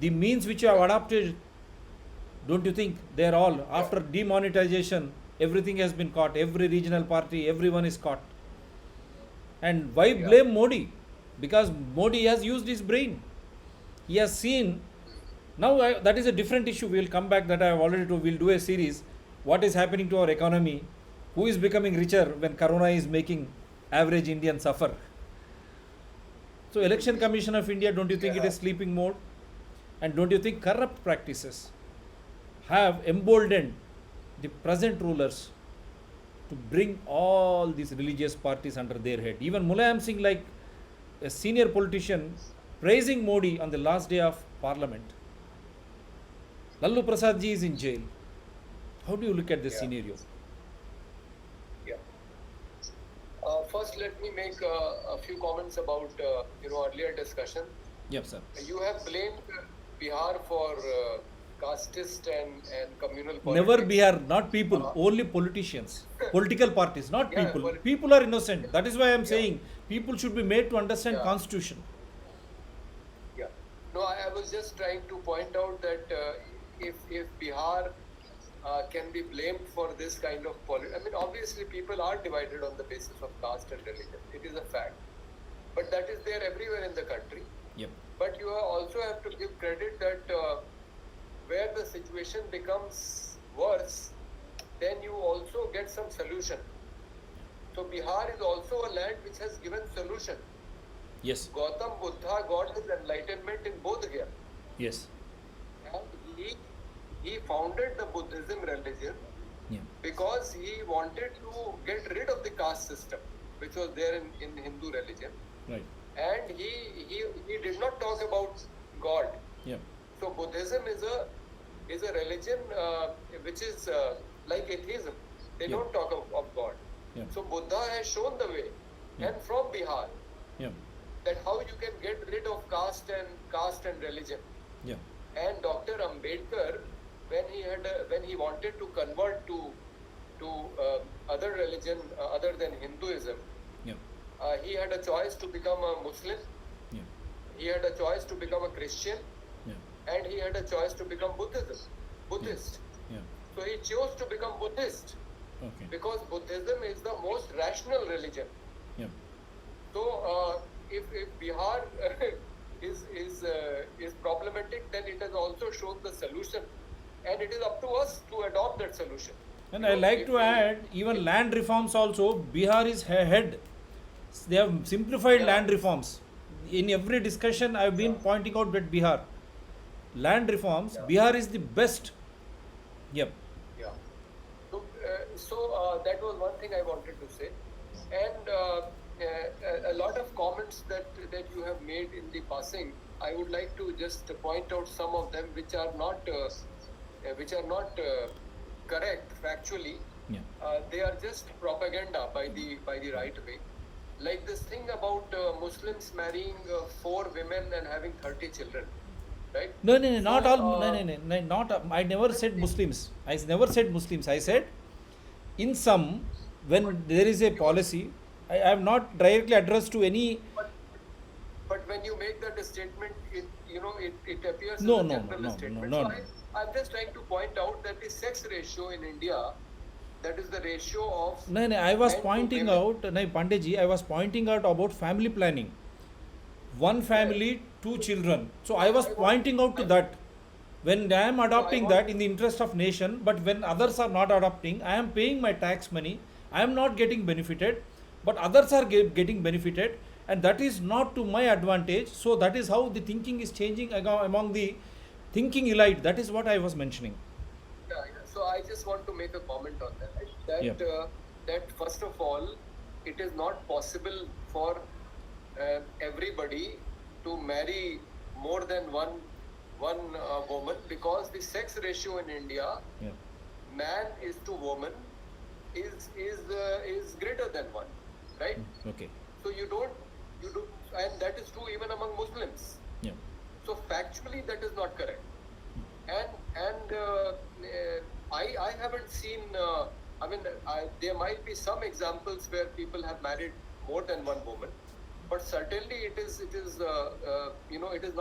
the means which you have adopted, don't you think they are all, after demonetization, everything has been caught, every regional party, everyone is caught. And why Yeah. blame Modi? Because Modi has used his brain. He has seen. Now that is a different issue. We will come back. That I have already told. We'll do a series. What is happening to our economy? Who is becoming richer when Corona is making average Indian suffer? So Election Commission of India, don't you think it Yeah. is sleeping mode? And don't you think corrupt practices have emboldened the present rulers to bring all these religious parties under their head? Even Mulayam Singh, like a senior politician, praising Modi on the last day of Parliament. Lallu Prasad ji is in jail. How do you look at this Yeah. scenario? Yeah. First, let me make a few comments about earlier discussion. Yep, sir. You have blamed Bihar for casteist and communal politics. Never Bihar, not people, only politicians, political parties, not Yeah, people. well- People are innocent. That is why I am Yeah. saying people should be made to understand Yeah. constitution. Yeah. No, I was just trying to point out that if Bihar can be blamed for this kind of politics, I mean, obviously people are divided on the basis of caste and religion. It is a fact. But that is there everywhere in the country. Yep. But you also have to give credit that where the situation becomes worse, then you also get some solution. So Bihar is also a land which has given solution. Yes. Gautam Buddha got his enlightenment in Bodh Gaya. Yes. And he founded the Buddhism religion Yeah. because he wanted to get rid of the caste system, which was there in Hindu religion. Right. And he did not talk about God. Yeah. So Buddhism is a religion which is like atheism. They Yeah. don't talk of God. Yeah. So Buddha has shown the way, Yeah. and from Bihar, Yeah. that how you can get rid of caste and religion. Yeah. And Dr. Ambedkar, when he wanted to convert to other religion other than Hinduism, Yeah. he had a choice to become a Muslim. Yeah. He had a choice to become a Christian, Yeah. and he had a choice to become Buddhist. Yeah. So he chose to become Buddhist Okay. because Buddhism is the most rational religion. Yeah. So if Bihar is problematic, then it has also shown the solution, and it is up to us to adopt that solution. And You I know, like if to we- add, even land reforms also, Bihar is ahead. They have simplified Yeah. land reforms. In every discussion, I have been Yeah. pointing out that Bihar. Land reforms, Yeah. Bihar is the best. Yep. Yeah. So that was one thing I wanted to say, and a lot of comments that you have made in the passing, I would like to just point out some of them which are not correct factually. Yeah. They are just propaganda by the right way. Like this thing about Muslims marrying 4 women and having 30 children, right? No, not So, all. No, not. I never said Muslims. I never said Muslims. I said, in some, when there is a policy, I am not directly addressed to any. But when you make that statement, it appears No, as a no, general no, no, statement. no, So no. I'm just trying to point out that the sex ratio in India, that is the ratio of No, I was men to pointing women. out, Pandeyji, I was pointing out about family planning. One family, 2 children. So I was pointing out to that. When I am adopting that in the interest of nation, but when others are not adopting, I am paying my tax money. I am not getting benefited, but others are getting benefited, and that is not to my advantage. So that is how the thinking is changing among the thinking elite. That is what I was mentioning. Yeah. So I just want to make a comment on that. That Yeah. That first of all, it is not possible for everybody to marry more than one woman, because the sex ratio in India, Yeah. man is to woman, is greater than 1, right? Okay. So you do, and that is true even among Muslims. Yeah. So factually, that is not correct. And I haven't seen. There might be some examples where people have married more than one woman, but certainly it is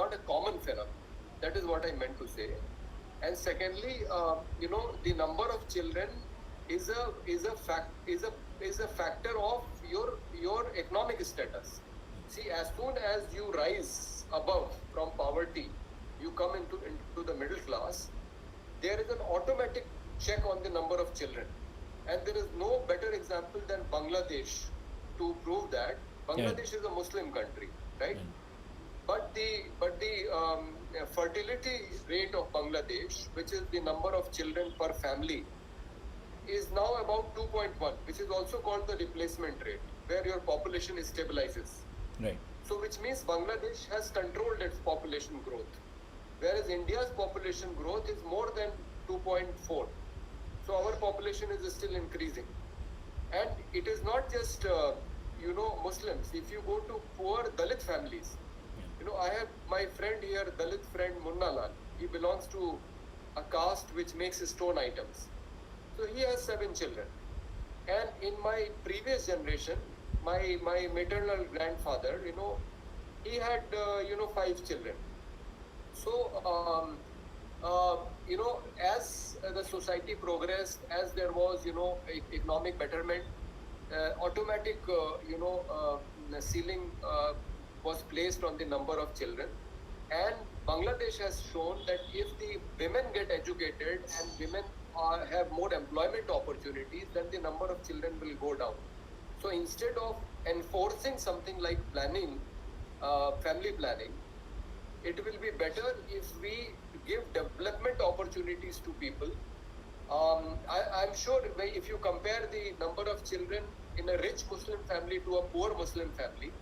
not a common phenomenon. That is what I meant to say. And secondly, the number of children is a factor of your economic status. See, as soon as you rise above from poverty, you come into the middle class. There is an automatic check on the number of children, and there is no better example than Bangladesh to prove that. Bangladesh is a Muslim country, right? But the fertility rate of Bangladesh, which is the number of children per family, is now about 2.1, which is also called the replacement rate, where your population stabilizes. Right. So which means Bangladesh has controlled its population growth, whereas India's population growth is more than 2.4. So our population is still increasing. And it is not just, Muslims. If you go to poor Dalit families, I have my friend here, Dalit friend Munna Lal. He belongs to a caste which makes stone items. So he has 7 children. And in my previous generation, my maternal grandfather, he had, 5 children. So, as the society progressed, as there was, economic betterment, automatic, ceiling was placed on the number of children. And Bangladesh has shown that if the women get educated and women have more employment opportunities, then the number of children will go down. So instead of enforcing something like planning, family planning, it will be better if we give development opportunities to people. I'm sure if you compare the number of children in a rich Muslim family to a poor Muslim family,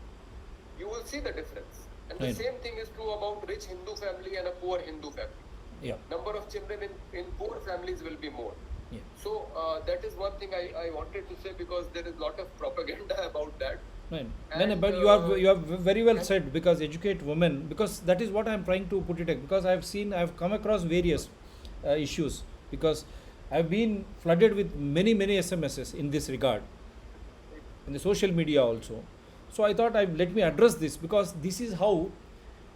you will see the difference. And the same thing is true about rich Hindu family and a poor Hindu family. Yeah. Number of children in poor families will be more. Yeah. So that is one thing I wanted to say, because there is a lot of propaganda about that. Right. And, But you have very well said, because educate women, because that is what I am trying to put it at, because I have come across various issues, because I have been flooded with many SMSs in this regard, in the social media also. So I thought let me address this, because this is how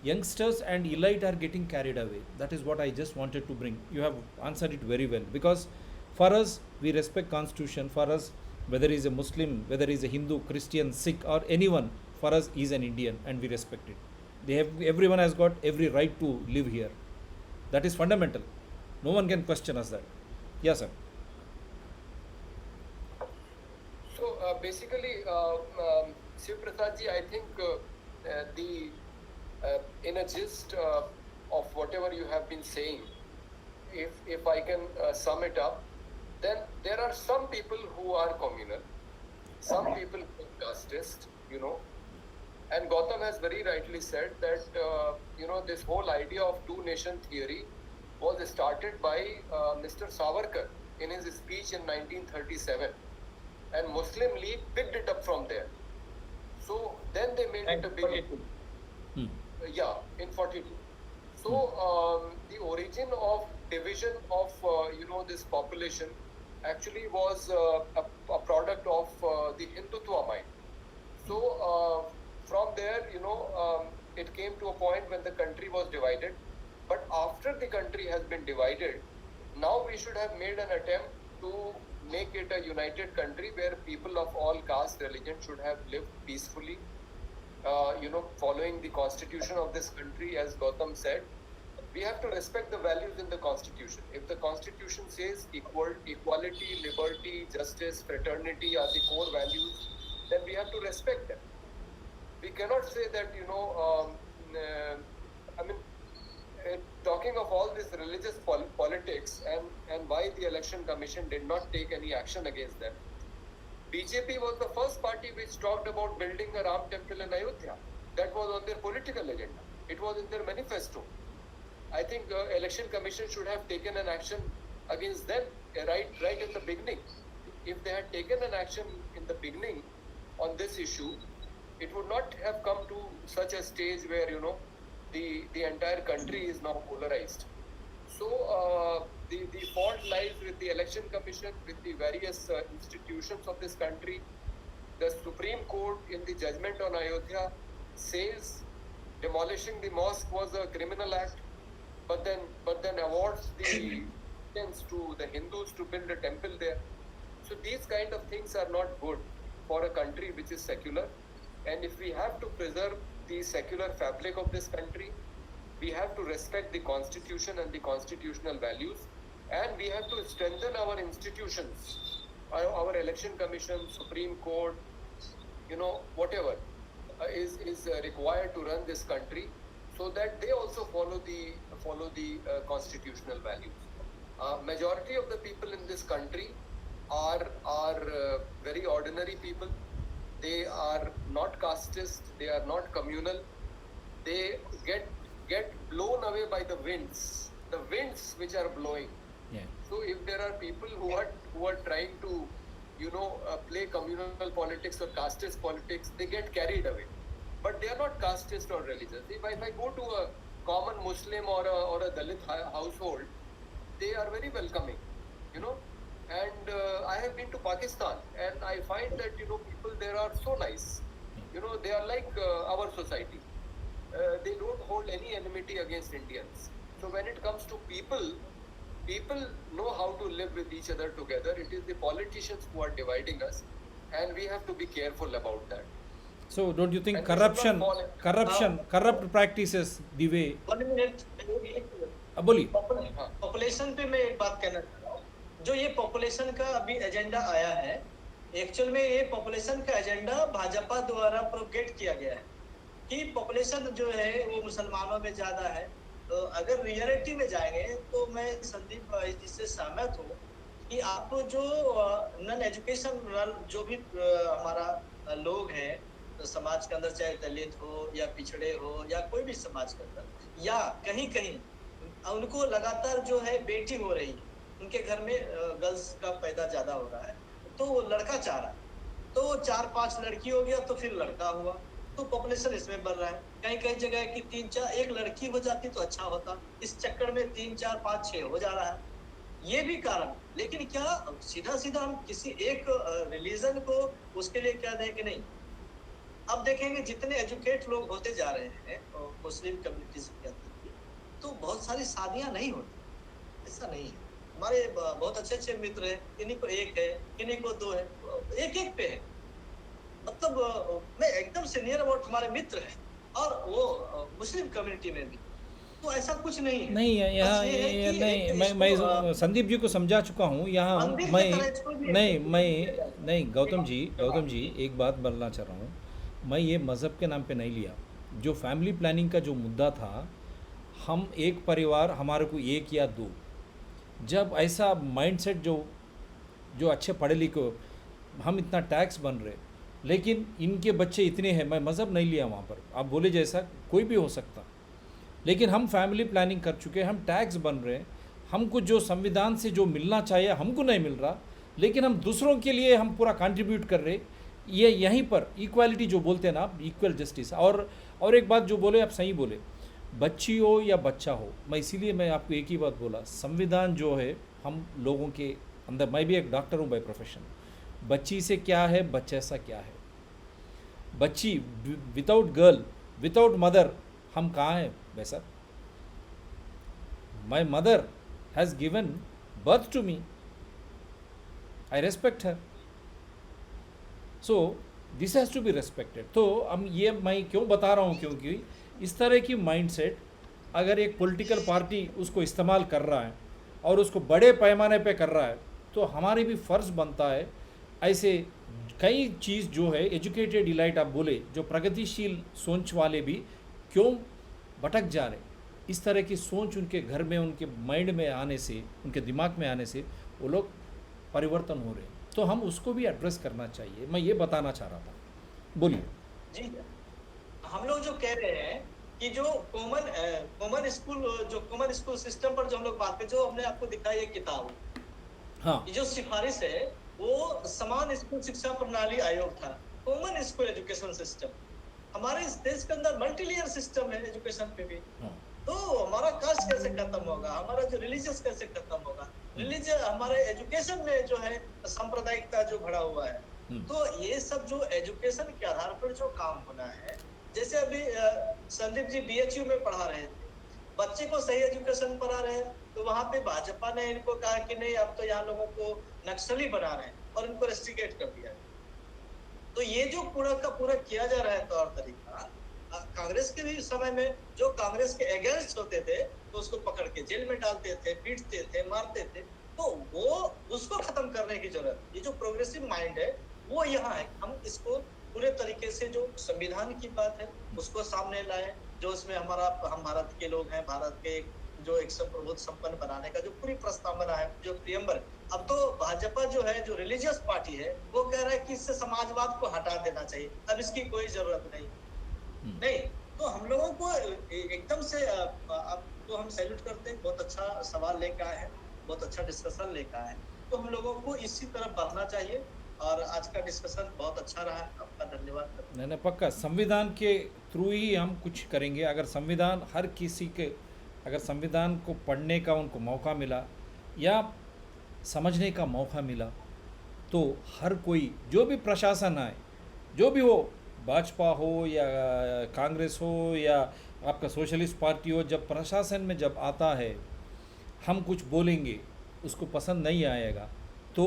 youngsters and elite are getting carried away. That is what I just wanted to bring. You have answered it very well, because for us, we respect Constitution. For us, whether he is a Muslim, whether he is a Hindu, Christian, Sikh, or anyone, for us he is an Indian, and we respect it. Everyone has got every right to live here. That is fundamental. No one can question us that. Yes, sir. So basically, Shiv Prasad ji, I think in a gist of whatever you have been saying, if I can sum it up, then there are some people who are communal, some people who are casteist, and Gautam has very rightly said that, this whole idea of two-nation theory was started by Mr. Savarkar in his speech in 1937, and Muslim League picked it up from there. So then they made it a big... Yeah, in 42. So the origin of division of this population actually was a product of the Hindutva mind. So from there, it came to a point when the country was divided. But after the country has been divided, now we should have made an attempt to make it a united country where people of all caste, religion should have lived peacefully. Following the constitution of this country, as Gautam said, we have to respect the values in the constitution. If the constitution says equality, liberty, justice, fraternity are the core values, then we have to respect them. We cannot say that, talking of all this religious politics and why the election commission did not take any action against them. BJP was the first party which talked about building a Ram temple in Ayodhya. That was on their political agenda. It was in their manifesto. I think election commission should have taken an action against them right in the beginning. If they had taken an action in the beginning on this issue, it would not have come to such a stage where, the entire country is now polarized. So the fault lies with the election commission, with the various institutions of this country. The Supreme Court, in the judgment on Ayodhya, says demolishing the mosque was a criminal act. but then awards the chance to the Hindus to build a temple there. So these kind of things are not good for a country which is secular. And if we have to preserve the secular fabric of this country, we have to respect the constitution and the constitutional values, and we have to strengthen our institutions, our election commission, Supreme Court, whatever is required to run this country, so that they also follow the constitutional values. Majority of the people in this country are very ordinary people. They are not casteist. They are not communal. They get blown away by the winds which are blowing. Yeah. So if there are people who are trying to play communal politics or casteist politics, they get carried away. But they are not casteist or religious. If I go to a common Muslim or a Dalit household, they are very welcoming, And I have been to Pakistan, and I find that people there are so nice. They are like our society. They don't hold any enmity against Indians. So when it comes to people know how to live with each other together. It is the politicians who are dividing us, and we have to be careful about that. So don't you think And we should not corrupt practices the way? 1 minute बोलिए. Population पे मैं एक बात कहना चाह रहा हूँ. जो ये पॉपुलेशन का अभी एजेंडा आया है, एक्चुअल में ये पॉपुलेशन का एजेंडा भाजपा द्वारा प्रोपेगेट किया गया है कि पॉपुलेशन जो है वो मुसलमानों में ज्यादा है. तो अगर रियलिटी में जाएंगे तो मैं संदीप भाई जी से सहमत हूँ कि आप जो नॉन एजुकेशन जो भी हमारा लोग हैं तो समाज के अंदर, चाहे दलित हो या पिछड़े हो या कोई भी समाज के अंदर, या कहीं कहीं उनको लगातार जो है बेटी हो रही है, उनके घर में गर्ल्स का पैदा ज्यादा हो रहा है, तो वो लड़का चाह रहा है, तो 4-5 लड़की हो गया तो फिर लड़का हुआ, तो पॉपुलेशन इसमें बढ़ रहा है. कहीं कहीं जगह की 3-4 एक लड़की हो जाती तो अच्छा होता, इस चक्कर में 3-4-5-6 हो जा रहा है. ये भी कारण. लेकिन क्या सीधा सीधा हम किसी एक रिलीजन को उसके लिए क्या दें कि नहीं. अब देखेंगे जितने एजुकेट लोग होते जा रहे हैं मुस्लिम कम्युनिटी के अंदर, तो बहुत सारी शादियां नहीं होती. ऐसा नहीं है. हमारे बहुत अच्छे अच्छे मित्र हैं, किन्हीं को 1 है, किन्हीं को 2 है, एक पे है. मतलब मैं एकदम सीनियर अबाउट हमारे मित्र हैं, और वो मुस्लिम कम्युनिटी में भी, तो ऐसा कुछ नहीं है. नहीं है यहाँ. नहीं, मैं संदीप जी को समझा चुका हूँ यहाँ. नहीं गौतम जी एक बात बोलना चाह रहा हूँ. मैं ये मज़हब के नाम पे नहीं लिया. जो फैमिली प्लानिंग का जो मुद्दा था, हम एक परिवार, हमारे को 1 या 2, जब ऐसा माइंडसेट जो अच्छे पढ़े लिखे, हम इतना टैक्स बन रहे, लेकिन इनके बच्चे इतने हैं. मैं मज़हब नहीं लिया वहाँ पर. आप बोले जैसा कोई भी हो सकता, लेकिन हम फैमिली प्लानिंग कर चुके, हम टैक्स बन रहे, हमको जो संविधान से जो मिलना चाहिए हमको नहीं मिल रहा, लेकिन हम दूसरों के लिए हम पूरा कंट्रीब्यूट कर रहे. ये यहीं पर इक्वालिटी जो बोलते हैं ना आप, इक्वल जस्टिस. और एक बात जो बोले आप सही बोले, बच्ची हो या बच्चा हो, मैं इसीलिए मैं आपको एक ही बात बोला, संविधान जो है हम लोगों के अंदर, मैं भी एक डॉक्टर हूँ बाय प्रोफेशन, बच्ची से क्या है, बच्चे सा क्या है. बच्ची विदाउट गर्ल, विदाउट मदर, हम कहाँ हैं वैसा. My mother has given birth to me, I respect her. So this has to be respected. तो हम ये मैं क्यों बता रहा हूँ, क्योंकि इस तरह की माइंडसेट अगर एक पॉलिटिकल पार्टी उसको इस्तेमाल कर रहा है और उसको बड़े पैमाने पे कर रहा है, तो हमारे भी फ़र्ज़ बनता है ऐसे कई चीज़ जो है एजुकेटेड इलाइट आप बोले, जो प्रगतिशील सोच वाले भी क्यों भटक जा रहे. इस तरह की सोच उनके घर में, उनके माइंड में आने से, उनके दिमाग में आने से वो लोग परिवर्तन हो रहे हैं. तो हम उसको भी एड्रेस करना चाहिए. मैं ये बताना चाह रहा था. बोलिए जी. हम लोग जो कह रहे हैं कि जो कॉमन स्कूल सिस्टम पर जो हम लोग बात करें, जो हमने आपको दिखाई है किताब, हाँ, जो सिफारिश है वो समान स्कूल शिक्षा प्रणाली आयोग था, कॉमन स्कूल एजुकेशन सिस्टम. हमारे इस देश के अंदर मल्टी लेयर सिस्टम है एजुकेशन पे भी. हाँ. तो हमारा कास्ट कैसे खत्म होगा, हमारा जो रिलीजियस कैसे खत्म होगा, रिलीजियस हमारे एजुकेशन में जो है सांप्रदायिकता जो भरा हुआ है. तो ये सब जो एजुकेशन के आधार पर जो काम होना है, जैसे अभी संदीप जी BHU में पढ़ा रहे थे, बच्चे को सही एजुकेशन पढ़ा रहे हैं, तो वहां पे भाजपा ने इनको कहा कि नहीं, अब तो यहाँ लोगों को नक्सली बना रहे हैं और इनको रेस्ट्रिकेट कर दिया है। तो ये जो पूरा का पूरा किया जा रहा है तौर तरीका, कांग्रेस के भी समय में जो कांग्रेस के अगेंस्ट होते थे तो उसको पकड़ के जेल में डालते थे, पीटते थे, मारते थे, तो वो उसको खत्म करने की जरूरत है। ये जो प्रोग्रेसिव माइंड है वो यहाँ है, हम इसको पूरे तरीके से जो संविधान की बात है उसको सामने लाए, जो उसमें हम भारत के लोग हैं, भारत के जो एक संप्रभुत्व संपन्न बनाने का जो पूरी प्रस्तावना है, जो प्रियम्बर। अब तो भाजपा जो है, जो रिलीजियस पार्टी है, वो कह रहा है कि इससे समाजवाद को हटा देना चाहिए, अब इसकी कोई जरूरत नहीं। तो हम लोगों को एकदम से अब तो हम सैल्यूट करते हैं, बहुत अच्छा सवाल लेकर आए हैं, बहुत अच्छा डिस्कशन लेकर आए हैं। तो हम लोगों को इसी तरफ बढ़ना चाहिए और आज का डिस्कशन बहुत अच्छा रहा, आपका धन्यवाद। नहीं, पक्का संविधान के थ्रू ही हम कुछ करेंगे। अगर संविधान हर किसी के, अगर संविधान को पढ़ने का उनको मौका मिला या समझने का मौका मिला, तो हर कोई, जो भी प्रशासन आए, जो भी हो, भाजपा हो या कांग्रेस हो या आपका सोशलिस्ट पार्टी हो, जब प्रशासन में जब आता है, हम कुछ बोलेंगे, उसको पसंद नहीं आएगा, तो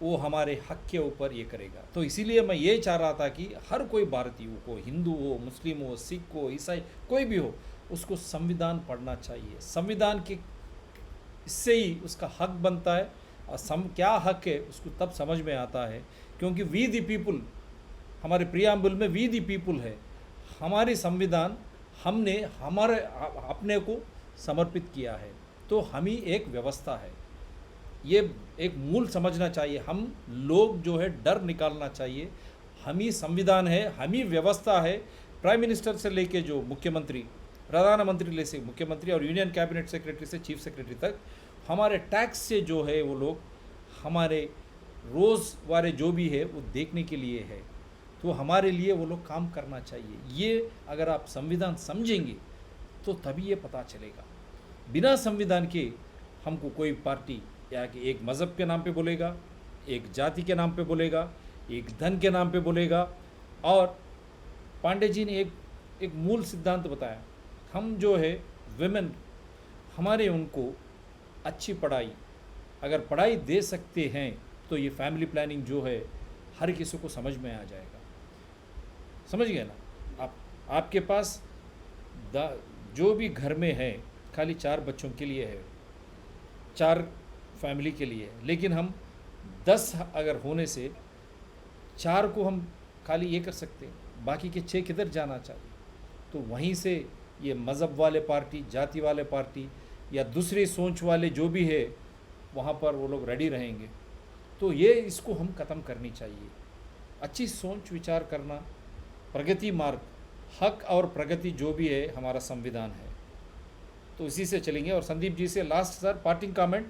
वो हमारे हक के ऊपर ये करेगा। तो इसीलिए मैं ये चाह रहा था कि हर कोई भारतीय को, हिंदू हो, मुस्लिम हो, सिख हो, ईसाई, कोई भी हो, उसको संविधान पढ़ना चाहिए। संविधान के इससे ही उसका हक बनता है, और क्या हक है उसको तब समझ में आता है, क्योंकि वी द पीपुल, हमारे प्रियम्बल में वी द पीपुल है। हमारी संविधान हमने हमारे अपने को समर्पित किया है, तो हम ही एक व्यवस्था है। ये एक मूल समझना चाहिए। हम लोग जो है डर निकालना चाहिए, हम ही संविधान है, हम ही व्यवस्था है। प्राइम मिनिस्टर से लेके जो मुख्यमंत्री, प्रधानमंत्री ले से मुख्यमंत्री और यूनियन कैबिनेट सेक्रेटरी से चीफ सेक्रेटरी तक, हमारे टैक्स से जो है वो लोग हमारे रोज़ वाले जो भी है वो देखने के लिए है, तो हमारे लिए वो लोग काम करना चाहिए। ये अगर आप संविधान समझेंगे तो तभी ये पता चलेगा। बिना संविधान के हमको कोई पार्टी या कि एक मज़हब के नाम पे बोलेगा, एक जाति के नाम पे बोलेगा, एक धन के नाम पे बोलेगा। और पांडे जी ने एक मूल सिद्धांत बताया, हम जो है विमेन, हमारे उनको अच्छी पढ़ाई, अगर पढ़ाई दे सकते हैं तो ये फैमिली प्लानिंग जो है हर किसी को समझ में आ जाएगा। समझ गए ना आपके पास जो भी घर में है खाली 4 बच्चों के लिए है, 4 फैमिली के लिए, लेकिन हम 10 अगर होने से 4 को हम खाली ये कर सकते हैं, बाकी के 6 किधर जाना चाहिए। तो वहीं से ये मज़हब वाले पार्टी, जाति वाले पार्टी या दूसरी सोच वाले जो भी है, वहाँ पर वो लोग रेडी रहेंगे। तो ये इसको हम ख़त्म करनी चाहिए। अच्छी सोच विचार करना, प्रगति मार्ग, हक और प्रगति जो भी है हमारा संविधान है, तो इसी से चलेंगे। और संदीप जी से last sir parting comment,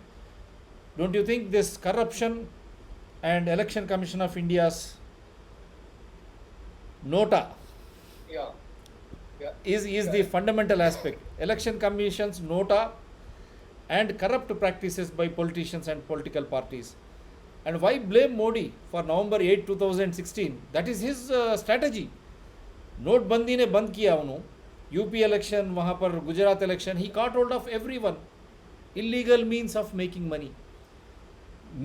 don't you think this corruption and election commission of India's nota is the fundamental aspect. Election Commission's nota and corrupt practices by politicians and political parties. And why blame Modi for November 8, 2016? That is his strategy. नोटबंदी ने बंद किया उन्होंने, UP election, वहाँ पर Gujarat election, he caught hold of everyone. Illegal means of making money.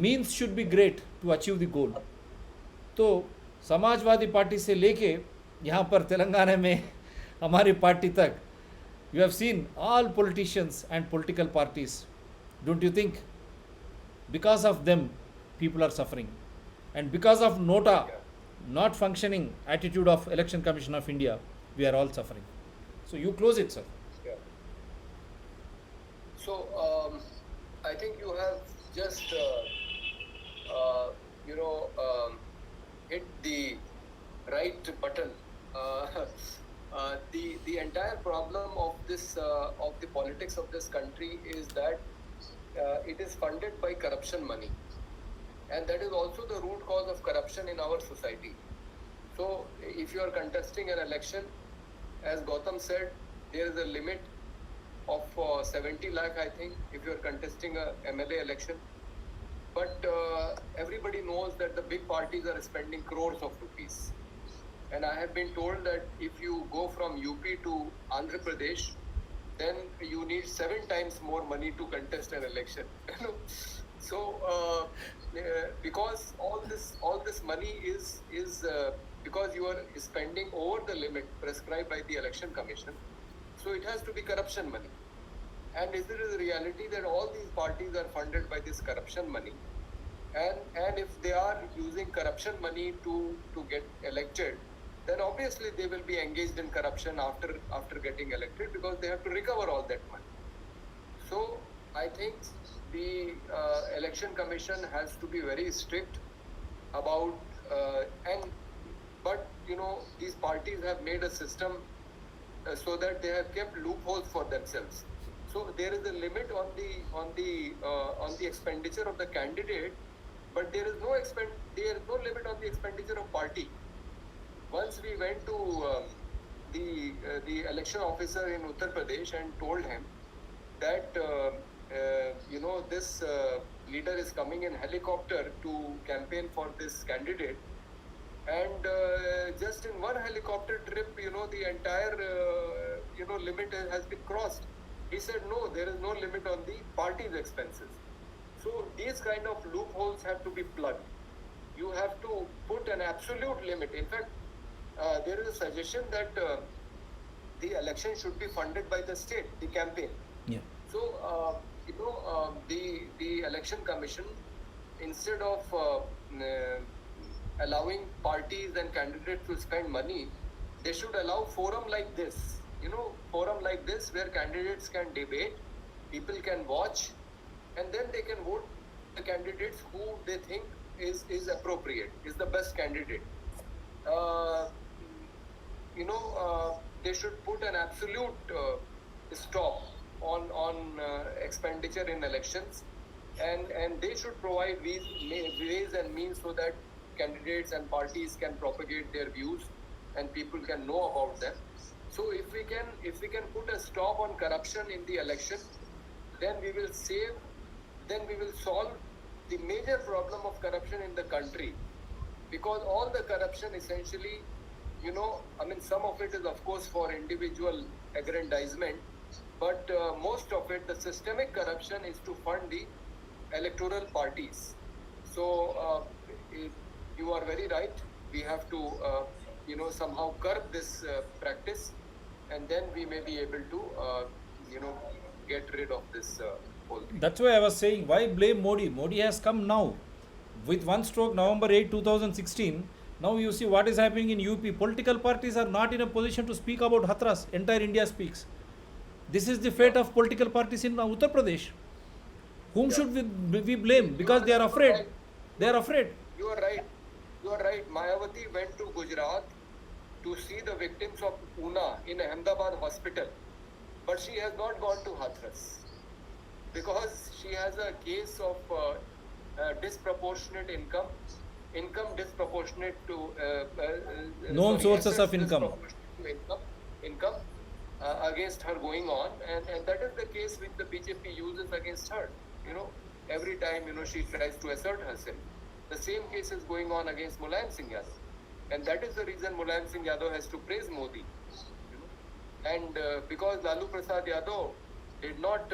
Means should be great to achieve the goal. तो Samajwadi party से लेके यहाँ पर तेलंगाना में हमारी पार्टी तक, you have seen all politicians and political parties. Don't you think because of them people are suffering, and because of nota not functioning attitude of Election Commission of India, we are all suffering. So you close it, sir. Yeah. So I think you have just hit the right button. The entire problem of this of the politics of this country is that it is funded by corruption money, and that is also the root cause of corruption in our society. So if you are contesting an election, as Gautam said, there is a limit of 70 lakh, I think, if you are contesting a MLA election. But everybody knows that the big parties are spending crores of rupees. And I have been told that if you go from UP to Andhra Pradesh, then you need 7 times more money to contest an election. So because all this money is because you are spending over the limit prescribed by the Election Commission, so it has to be corruption money. And is it a reality that all these parties are funded by this corruption money? And if they are using corruption money to get elected, then obviously they will be engaged in corruption after getting elected, because they have to recover all that money. So I think the Election Commission has to be very strict about but these parties have made a system so that they have kept loopholes for themselves. So there is a limit on the expenditure of the candidate, but there is no limit on the expenditure of party. Once we went to the election officer in Uttar Pradesh and told him that this leader is coming in helicopter to campaign for this candidate, and just in one helicopter trip, the entire limit has been crossed. He said, no, there is no limit on the party's expenses. So these kind of loopholes have to be plugged. You have to put an absolute limit. In fact, there is a suggestion that the election should be funded by the state, the campaign. Yeah. So, the Election Commission, instead of allowing parties and candidates to spend money, they should allow forum like this. Forum like this where candidates can debate, people can watch, and then they can vote the candidates who they think is appropriate, is the best candidate. They should put an absolute stop on expenditure in elections, and they should provide ways and means so that candidates and parties can propagate their views and people can know about them. So if we can put a stop on corruption in the election, then we will solve the major problem of corruption in the country. Because all the corruption essentially, some of it is of course for individual aggrandizement, but most of it, the systemic corruption, is to fund the electoral parties. So you are very right. We have to somehow curb this practice, and then we may be able to get rid of this whole thing. That's why I was saying, why blame Modi? Modi has come now with one stroke, November 8, 2016. Now you see what is happening in UP. Political parties are not in a position to speak about Hathras. Entire India speaks. This is the fate of political parties in Uttar Pradesh. Whom should we blame? Because they are afraid. Right. They are afraid. You are right. Mayawati went to Gujarat to see the victims of Una in Ahmedabad hospital, but she has not gone to Hathras because she has a case of disproportionate income disproportionate to known sources of income against her going on, and that is the case which the BJP uses against her. Every time she tries to assert herself. The same case is going on against Mulayam Singh Yadav, and that is the reason Mulayam Singh Yadav has to praise Modi. And because Lalu Prasad Yadav did not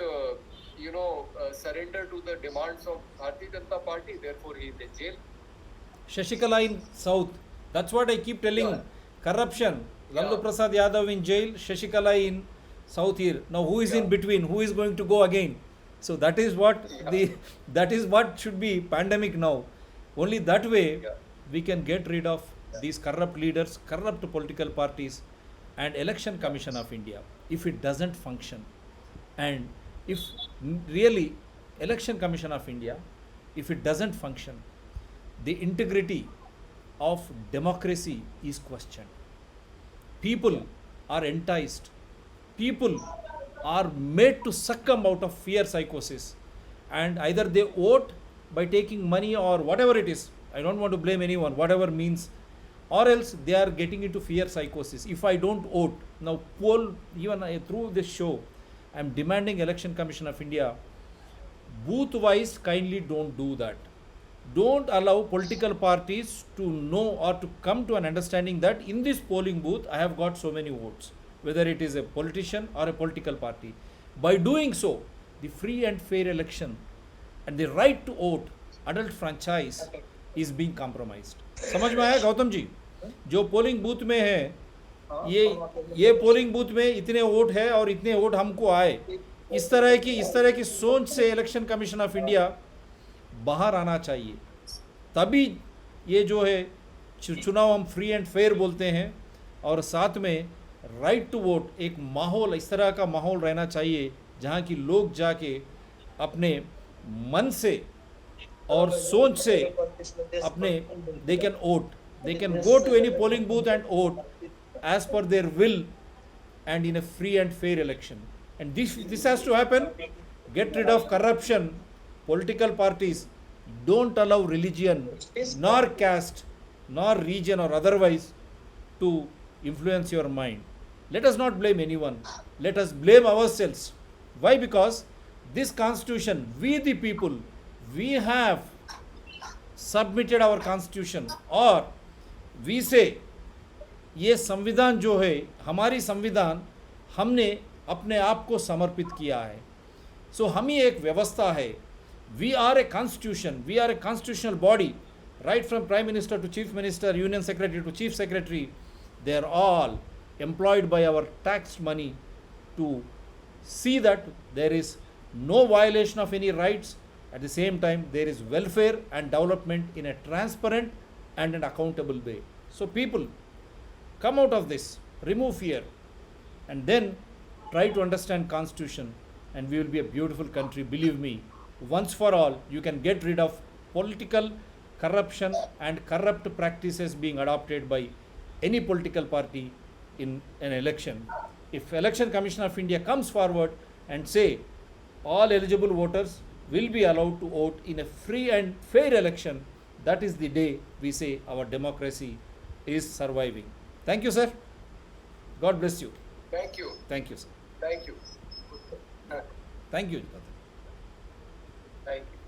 surrender to the demands of Bharatiya Janata Party, therefore he is in jail. Shashikala in South. That's what I keep telling. Yeah. Corruption. Yeah. Lalu Prasad Yadav in jail. Shashikala in South here. Now who is in Yeah. between? Who is going to go again? So that is what Yeah. that is what should be pandemic now. Only that way Yeah. we can get rid of these corrupt leaders, corrupt political parties, and Election Commission of India. If it doesn't function, and if really Election Commission of India, if it doesn't function, the integrity of democracy is questioned. People are enticed. People are made to succumb out of fear psychosis, and either they vote by taking money or whatever it is. I don't want to blame anyone, whatever means, or else they are getting into fear psychosis. If I don't vote, now poll, even through this show, I am demanding Election Commission of India, booth wise, kindly don't do that. Don't allow political parties to know or to come to an understanding that in this polling booth I have got so many votes. whether it is a politician or a political party. By doing so, the free and fair election and the right to vote, adult franchise is being compromised. समझ में आया गौतम जी? जो polling booth में है, ये polling booth में इतने vote है और इतने वोट हमको आए, इस तरह की सोच से इलेक्शन कमीशन ऑफ इंडिया बाहर आना चाहिए. तभी ये जो है चुनाव हम फ्री एंड फेयर बोलते हैं, और साथ में राइट टू वोट एक माहौल, इस तरह का माहौल रहना चाहिए जहाँ की लोग जाके अपने मन से और सोच से अपने they can vote, they can go to any polling booth and vote as per their will and in a free and fair election. And this has to happen. Get rid of corruption. Political parties don't allow religion nor caste nor region or otherwise to influence your mind. Let us not blame anyone. Let us blame ourselves. Why? Because this constitution, we the people, we have submitted our constitution, or we say ये संविधान जो है, हमारी संविधान हमने अपने आप को समर्पित किया है. सो हम ही एक व्यवस्था है. We are a constitution, we are a constitutional body, right from Prime Minister to Chief Minister, Union Secretary to Chief Secretary, they are all employed by our tax money to see that there is no violation of any rights. At the same time, there is welfare and development in a transparent and an accountable way. So people, come out of this, remove fear, and then try to understand constitution, and we will be a beautiful country. Believe me, once for all, you can get rid of political corruption and corrupt practices being adopted by any political party in an election. If Election Commission of India comes forward and say all eligible voters will be allowed to vote in a free and fair election, that is the day we say our democracy is surviving. Thank you, sir. God bless you. Thank you. Thank you, sir. Thank you. Thank you. Thank you.